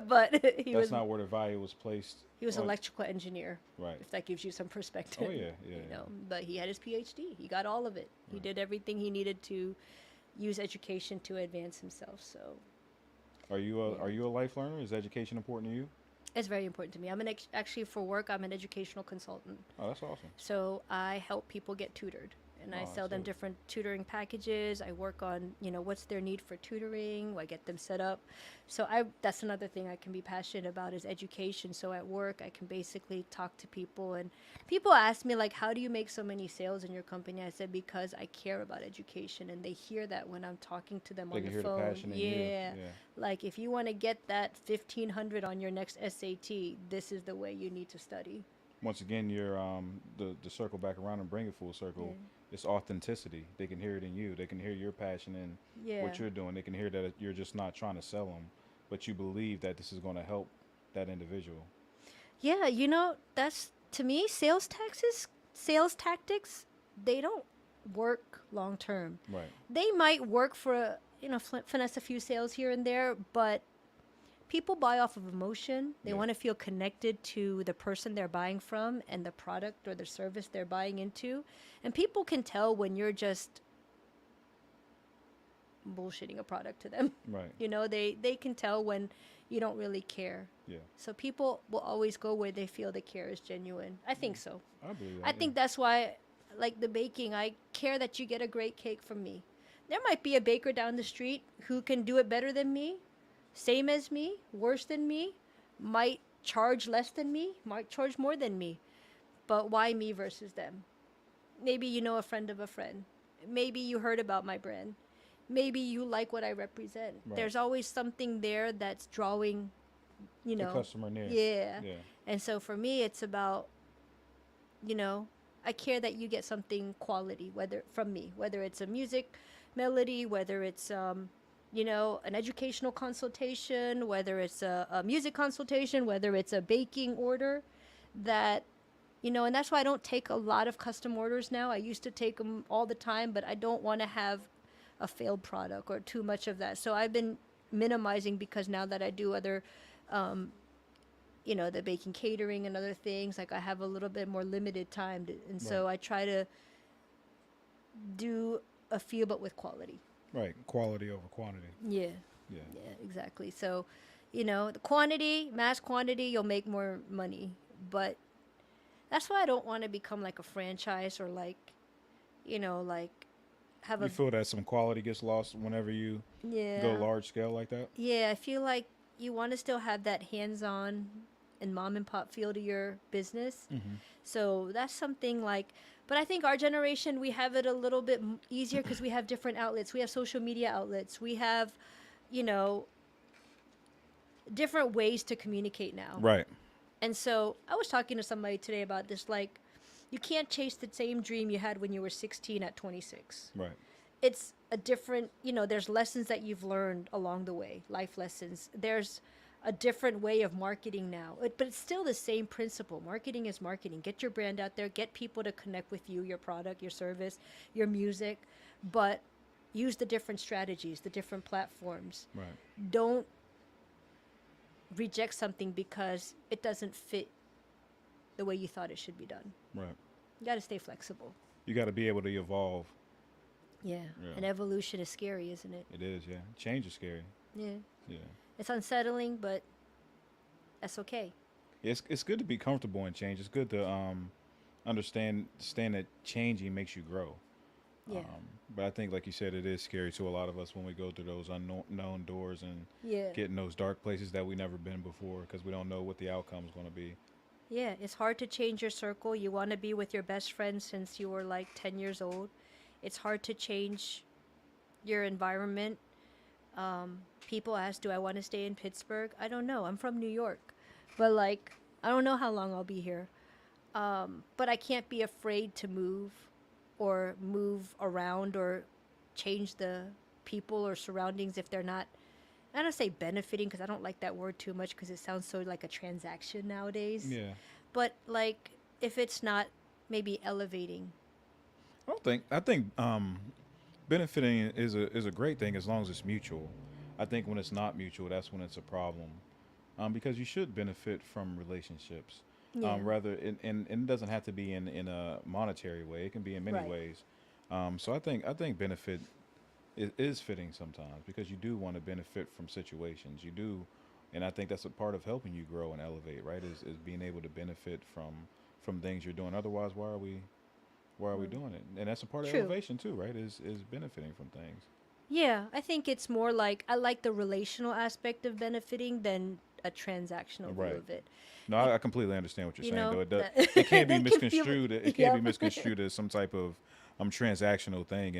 but he That's was not where the value was placed. he was an on- electrical engineer, Right. if that gives you some perspective. Oh yeah. Yeah. you yeah. know, but he had his PhD. He got all of it. He Right. did everything he needed to use education to advance himself. So Are you a Yeah. Are you a life learner? Is education important to you? It's very important to me. Actually, for work, I'm an educational consultant. Oh, that's awesome. So I help people get tutored, and I Oh, sell that's them dope. different tutoring packages. I work on, what's their need for tutoring. I get them set up. So that's another thing I can be passionate about is education. So at work, I can basically talk to people, and people ask me like, how do you make so many sales in your company? I said, because I care about education, and they hear that when I'm talking to them They on can the hear the phone. passion in you. Yeah. Yeah. Like if you want to get that 1500 on your next SAT, this is the way you need to study. Once again, you're the circle back around and bring it full circle. Yeah. It's authenticity. They can hear it in you. They can hear your passion in Yeah. what you're doing. They can hear that you're just not trying to sell them, but you believe that this is going to help that individual. Yeah, that's to me sales tactics, they don't work long term. Right. They might work for finesse a few sales here and there, but people buy off of emotion. They Yeah. want to feel connected to the person they're buying from and the product or the service they're buying into. And people can tell when you're just bullshitting a product to them. Right. They can tell when you don't really care. Yeah. So people will always go where they feel the care is genuine. I think so. I believe that. I think that's why, like the baking, I care that you get a great cake from me. There might be a baker down the street who can do it better than me, same as me, worse than me, might charge less than me, might charge more than me. But why me versus them? Maybe you know a friend of a friend. Maybe you heard about my brand. Maybe you like what I represent. Right. There's always something there that's drawing, the customer near. Yeah. Yeah. And so for me, it's about, I care that you get something quality, whether from me, whether it's a music melody, whether it's, an educational consultation, whether it's a music consultation, whether it's a baking order, that, and that's why I don't take a lot of custom orders now. I used to take them all the time, but I don't want to have a failed product or too much of that. So I've been minimizing because now that I do other, the baking catering and other things, like I have a little bit more limited time. And so I try to do a few, but with quality. Right. Quality over quantity. Yeah. Yeah. Yeah, exactly. So, the quantity, mass quantity, you'll make more money. But that's why I don't want to become like a franchise or like, like have You a, feel that some quality gets lost whenever you yeah. go large scale like that? Yeah, I feel like you want to still have that hands-on and mom and pop feel to your business. Mm-hmm. So that's something like, but I think our generation, we have it a little bit easier because we have different outlets. We have social media outlets. We have, different ways to communicate now. Right. And so I was talking to somebody today about this, like, you can't chase the same dream you had when you were 16 at 26. Right. It's a different, there's lessons that you've learned along the way, life lessons. There's a different way of marketing now, but it's still the same principle. Marketing is marketing. Get your brand out there, get people to connect with you, your product, your service, your music, but use the different strategies, the different platforms. Right. Don't reject something because it doesn't fit the way you thought it should be done. Right. You got to stay flexible. You got to be able to evolve. Yeah. And evolution is scary, isn't it? It is, yeah. Change is scary. Yeah. Yeah. It's unsettling, but that's okay. It's good to be comfortable in change. It's good to understand that changing makes you grow. Yeah. But I think, like you said, it is scary to a lot of us when we go through those unknown doors and Yeah. get in those dark places that we never been before because we don't know what the outcome is going to be. Yeah, it's hard to change your circle. You want to be with your best friend since you were like 10 years old. It's hard to change your environment. People ask, do I want to stay in Pittsburgh? I don't know. I'm from New York. But like, I don't know how long I'll be here. But I can't be afraid to move or move around or change the people or surroundings if they're not, I don't say benefiting because I don't like that word too much because it sounds so like a transaction nowadays. Yeah. But like, if it's not maybe elevating. I think benefiting is a great thing as long as it's mutual. I think when it's not mutual, that's when it's a problem. Because you should benefit from relationships. Yeah. And it doesn't have to be in a monetary way. It can be in many Right. ways. So I think benefit is fitting sometimes because you do want to benefit from situations. You do And I think that's a part of helping you grow and elevate, right? Is being able to benefit from things you're doing. Otherwise, why are we Well, doing it? And that's a part of true. elevation too, right? Is benefiting from things. Yeah, I think it's more like I like the relational aspect of benefiting than a transactional view Right. of it. No, It I completely understand what you're you saying, though. know that It can't be that can feel. misconstrued. It can't be Yep. misconstrued as some type of transactional thing,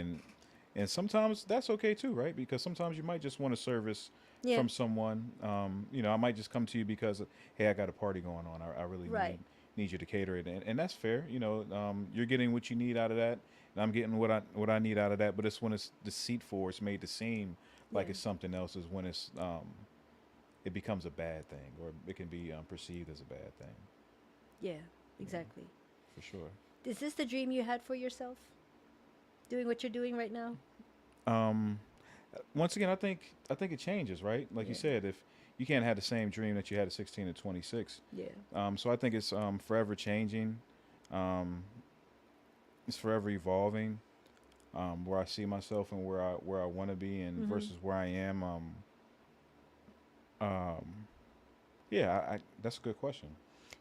and sometimes that's okay too, right? Because sometimes you might just want a service Yeah. from someone. I might just come to you because hey, I got a party going on. I really Right. need you to cater it, and that's fair. You're getting what you need out of that, and I'm getting what I need out of that. But it's when it's deceitful, or it's made to seem Yeah. like it's something else. Is when it becomes a bad thing, or it can be perceived as a bad thing. Yeah. Yeah, Exactly. for sure. Is this the dream you had for yourself? Doing what you're doing right now? Um, Once again, I think it changes, right? Like you Yeah. said, if you can't have the same dream that you had at 16 and 26. Yeah. So I think it's forever changing. Um, it's forever evolving. Where I see myself and where I want to be, and Mm-hmm. versus where I am. Um, yeah, that's a good question.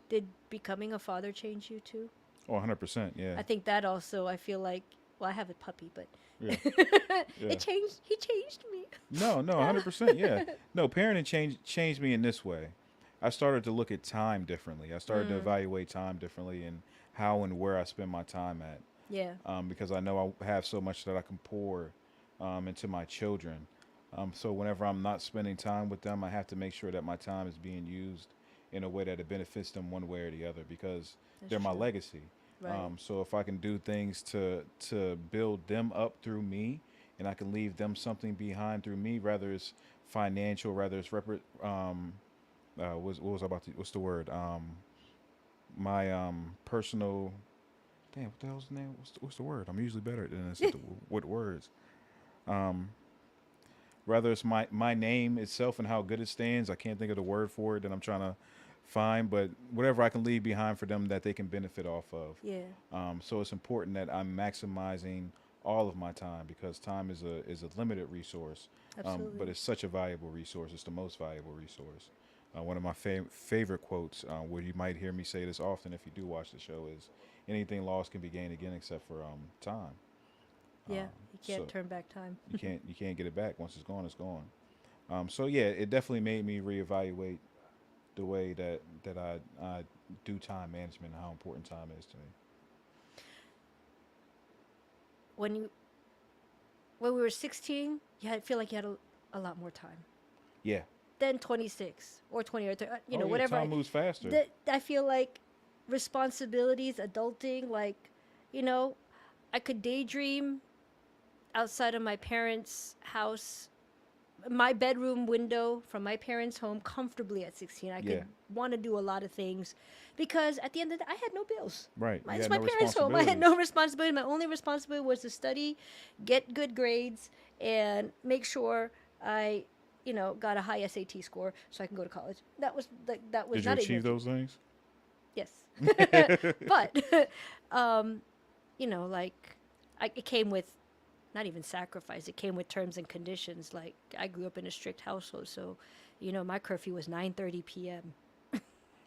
Did becoming a father change you too? Oh, 100%. Yeah, I think that also. I feel like. Well, I have a puppy, but yeah, yeah. it changed. He changed me. No, no, 100%. Yeah, no. Parenting changed me in this way. I started to look at time differently. I started to Mm. evaluate time differently and how and where I spend my time at. Yeah. Because I know I have so much that I can pour into my children. So whenever I'm not spending time with them, I have to make sure that my time is being used in a way that it benefits them one way or the other because That's they're my true. legacy. Right. So if I can do things to build them up through me, and I can leave them something behind through me, whether it's financial, whether it's what was I about to, what's the word? My personal. Damn, what the hell's the name? What's the word? I'm usually better than this with words. Um, Rather it's my name itself and how good it stands. I can't think of the word for it that I'm trying to find, but whatever I can leave behind for them that they can benefit off of. Yeah. So it's important that I'm maximizing all of my time because time is a limited resource, but Absolutely. it's such a valuable resource. It's the most valuable resource. One of my favorite quotes, where you might hear me say this often if you do watch the show, is anything lost can be gained again except for time. Yeah. Um, You can't so turn back time. you can't get it back. Once it's gone, it's gone. So yeah, it definitely made me reevaluate the way that I do time management and how important time is to me. When you when we were 16, I feel like you had a lot more time. Yeah. Then 26 or 20 or 30, Oh yeah, whatever. time moves faster. I feel like responsibilities, adulting, like, you know, I could daydream outside of my parents' house, my bedroom window from my parents' home comfortably at 16. I Yeah. could want to do a lot of things because at the end of the day, I had no bills. Right. You It's had my no parents' home. I had no responsibilities. responsibility. My only responsibility was to study, get good grades, and make sure I, got a high SAT score so I can go to college. That was Did you not a achieve huge those things? yes, but um, like it came with not even sacrifice. It came with terms and conditions. Like I grew up in a strict household, so my curfew was 9:30 p.m.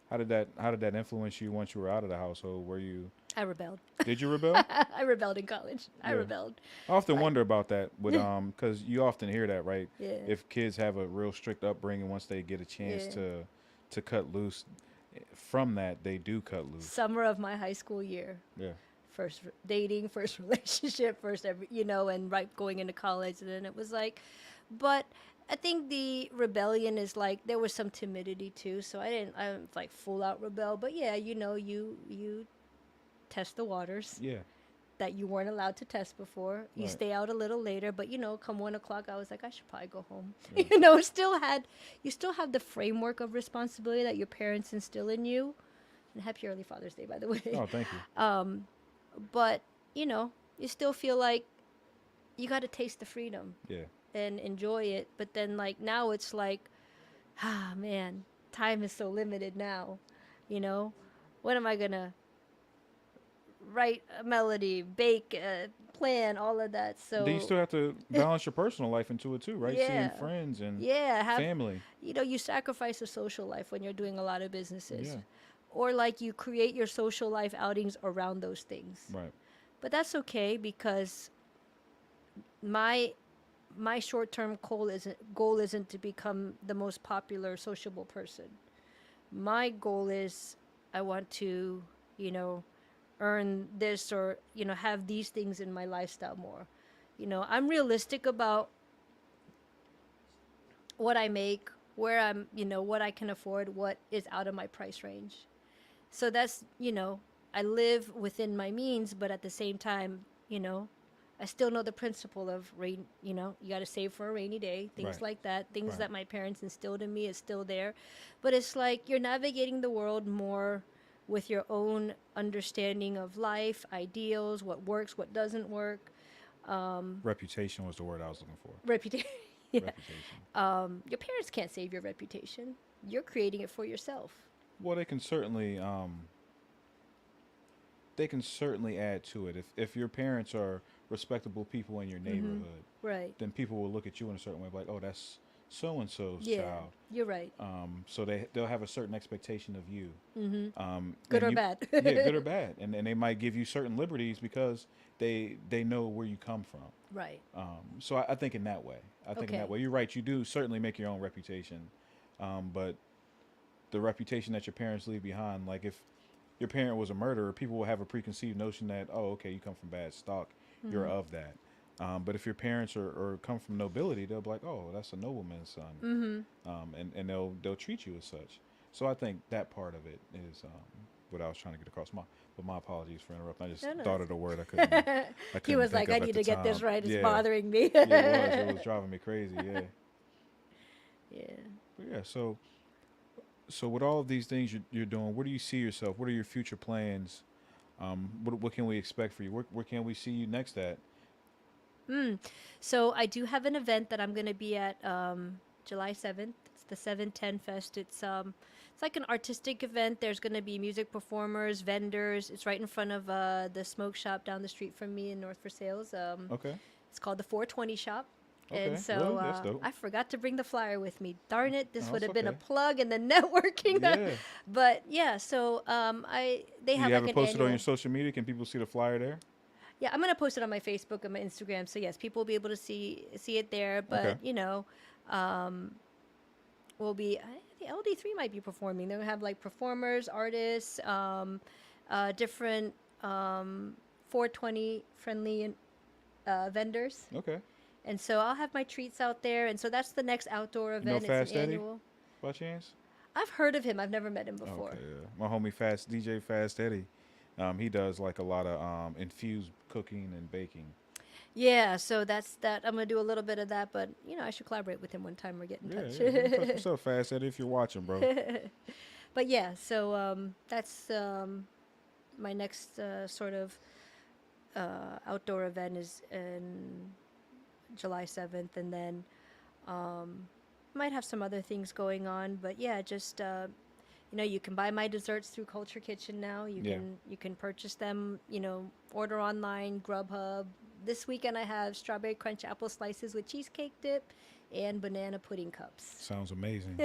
How did that influence you once you were out of the household? Were you I rebelled. Did you rebel? I rebelled in college. I Yeah. rebelled. I often I wonder about that with because you often hear that, right? yeah, If kids have a real strict upbringing, once they get a chance yeah. to cut loose from that, they do cut loose. Summer of my high school year, Yeah. first dating, first relationship, first every, and right going into college, and then it was like, but I think the rebellion is like there was some timidity too, so I didn't like full out rebel, but yeah, you test the waters Yeah. that you weren't allowed to test before. You Right. stay out a little later, but come 1 o'clock, I was like, I should probably go home. Yeah. You still have the framework of responsibility that your parents instill in you. And happy early Father's Day, by the way. Oh, thank you. But you still feel like you got to taste the freedom Yeah. and enjoy it. But then, like now, it's like, ah, man, time is so limited now. You know, when am I gonna write a melody, bake, plan, all of that. Then you So still have to balance your personal life into it too, right? Seeing yeah, friends and yeah, family. you sacrifice a social life when you're doing a lot of businesses, Yeah, or like you create your social life outings around those things. right. But that's okay because my my short-term goal isn't to become the most popular sociable person. My goal is I want to, you know, earn this or, have these things in my lifestyle more. I'm realistic about what I make, where I'm, what I can afford, what is out of my price range. So that's, I live within my means, but at the same time, I still know the principle of rain, you got to save for a rainy day, things Right. like that. Things Right. that my parents instilled in me is still there. But it's like you're navigating the world more with your own understanding of life, ideals, what works, what doesn't work, Reputation was the word I was looking for. reputation. Yeah. Reputation. Your parents can't save your reputation. You're creating it for yourself. Well, they can certainly add to it. If your parents are respectable people in your neighborhood, Right. then people will look at you in a certain way, like, oh, that's so and so's Yeah. child. You're right. So they'll have a certain expectation of you. Good And or you, bad. yeah, good or bad, and they might give you certain liberties because they know where you come from. Right. So I think in that way, Okay. you're right. You do certainly make your own reputation, but the reputation that your parents leave behind, like if your parent was a murderer, people will have a preconceived notion that, oh, okay, you come from bad stock, you're of that. But if your parents or come from nobility, they'll be like, oh, that's a nobleman's son, and they'll treat you as such. So I think that part of it is what I was trying to get across. But my apologies for interrupting. I just No, no, thought that's- of the word I He couldn't was think like, of I at need the to get this time. right. It's Yeah, bothering me. yeah, it was. It was driving me crazy. Yeah, Yeah. but yeah. So with all of these things you're doing, where do you see yourself? What are your future plans? What can we expect for you? Where can we see you next at? So I do have an event that I'm going to be at July 7th. It's the 710 Fest. It's like an artistic event. There's going to be music performers, vendors. It's right in front of the smoke shop down the street from me in North for Sales. Okay. It's called the 420 Shop. And Okay. so Really? That's dope. I forgot to bring the flyer with me. Darn it! This Oh, would that's have been a okay. plug and the networking. Yeah. But yeah, so they Do have you have like it an posted on annual. your social media? Can people see the flyer there? Yeah, I'm gonna post it on my Facebook and my Instagram. So yes, people will be able to see it there. Okay. But will be the LD3 might be performing. They're gonna have like performers, artists, different 420 friendly vendors. Okay. And so I'll have my treats out there. And so that's the next outdoor You know event. It's an Fast Eddie annual. by chance? I've heard of him. I've never met him before. Okay. Yeah. My homie DJ Fast Eddie. He does like a lot of infused cooking and baking. Yeah, so that's that. I'm gonna do a little bit of that, but I should collaborate with him one time or get in Yeah. touch. Yeah. Get in touch. What's up, Fast Eddie? If you're watching, bro. But yeah, so that's my next sort of outdoor event is in July 7th, and then might have some other things going on. But yeah, just you can buy my desserts through Culture Kitchen now. Yeah. You can purchase them. Order online, Grubhub. This weekend I have strawberry crunch apple slices with cheesecake dip and banana pudding cups. Sounds amazing.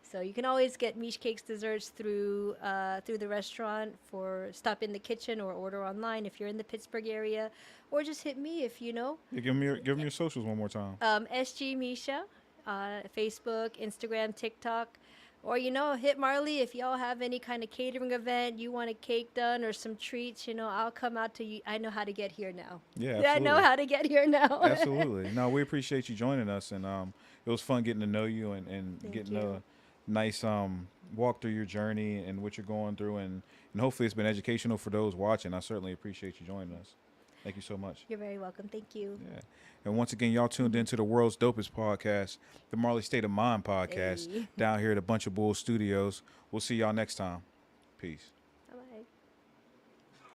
So you can always get Mish Cakes desserts through the restaurant, for stop in the kitchen or order online if you're in the Pittsburgh area, or just hit me if you know. Yeah, give them your socials one more time. SG Misha, Facebook, Instagram, TikTok, or hit Marley if y'all have any kind of catering event, you want a cake done or some treats. I'll come out to you. I know how to get here now. Yeah, I know absolutely. how to get here now. Absolutely. No, we appreciate you joining us, and it was fun getting to know you and Thank getting you. a nice walk through your journey and what you're going through, and hopefully it's been educational for those watching. I certainly appreciate you joining us. Thank you so much. You're very welcome. Thank you. Yeah. And once again, y'all tuned into the world's dopest podcast, the Marley State of Mind podcast, Hey. down here at a Bunch of Bull Studios. We'll see y'all next time. Peace.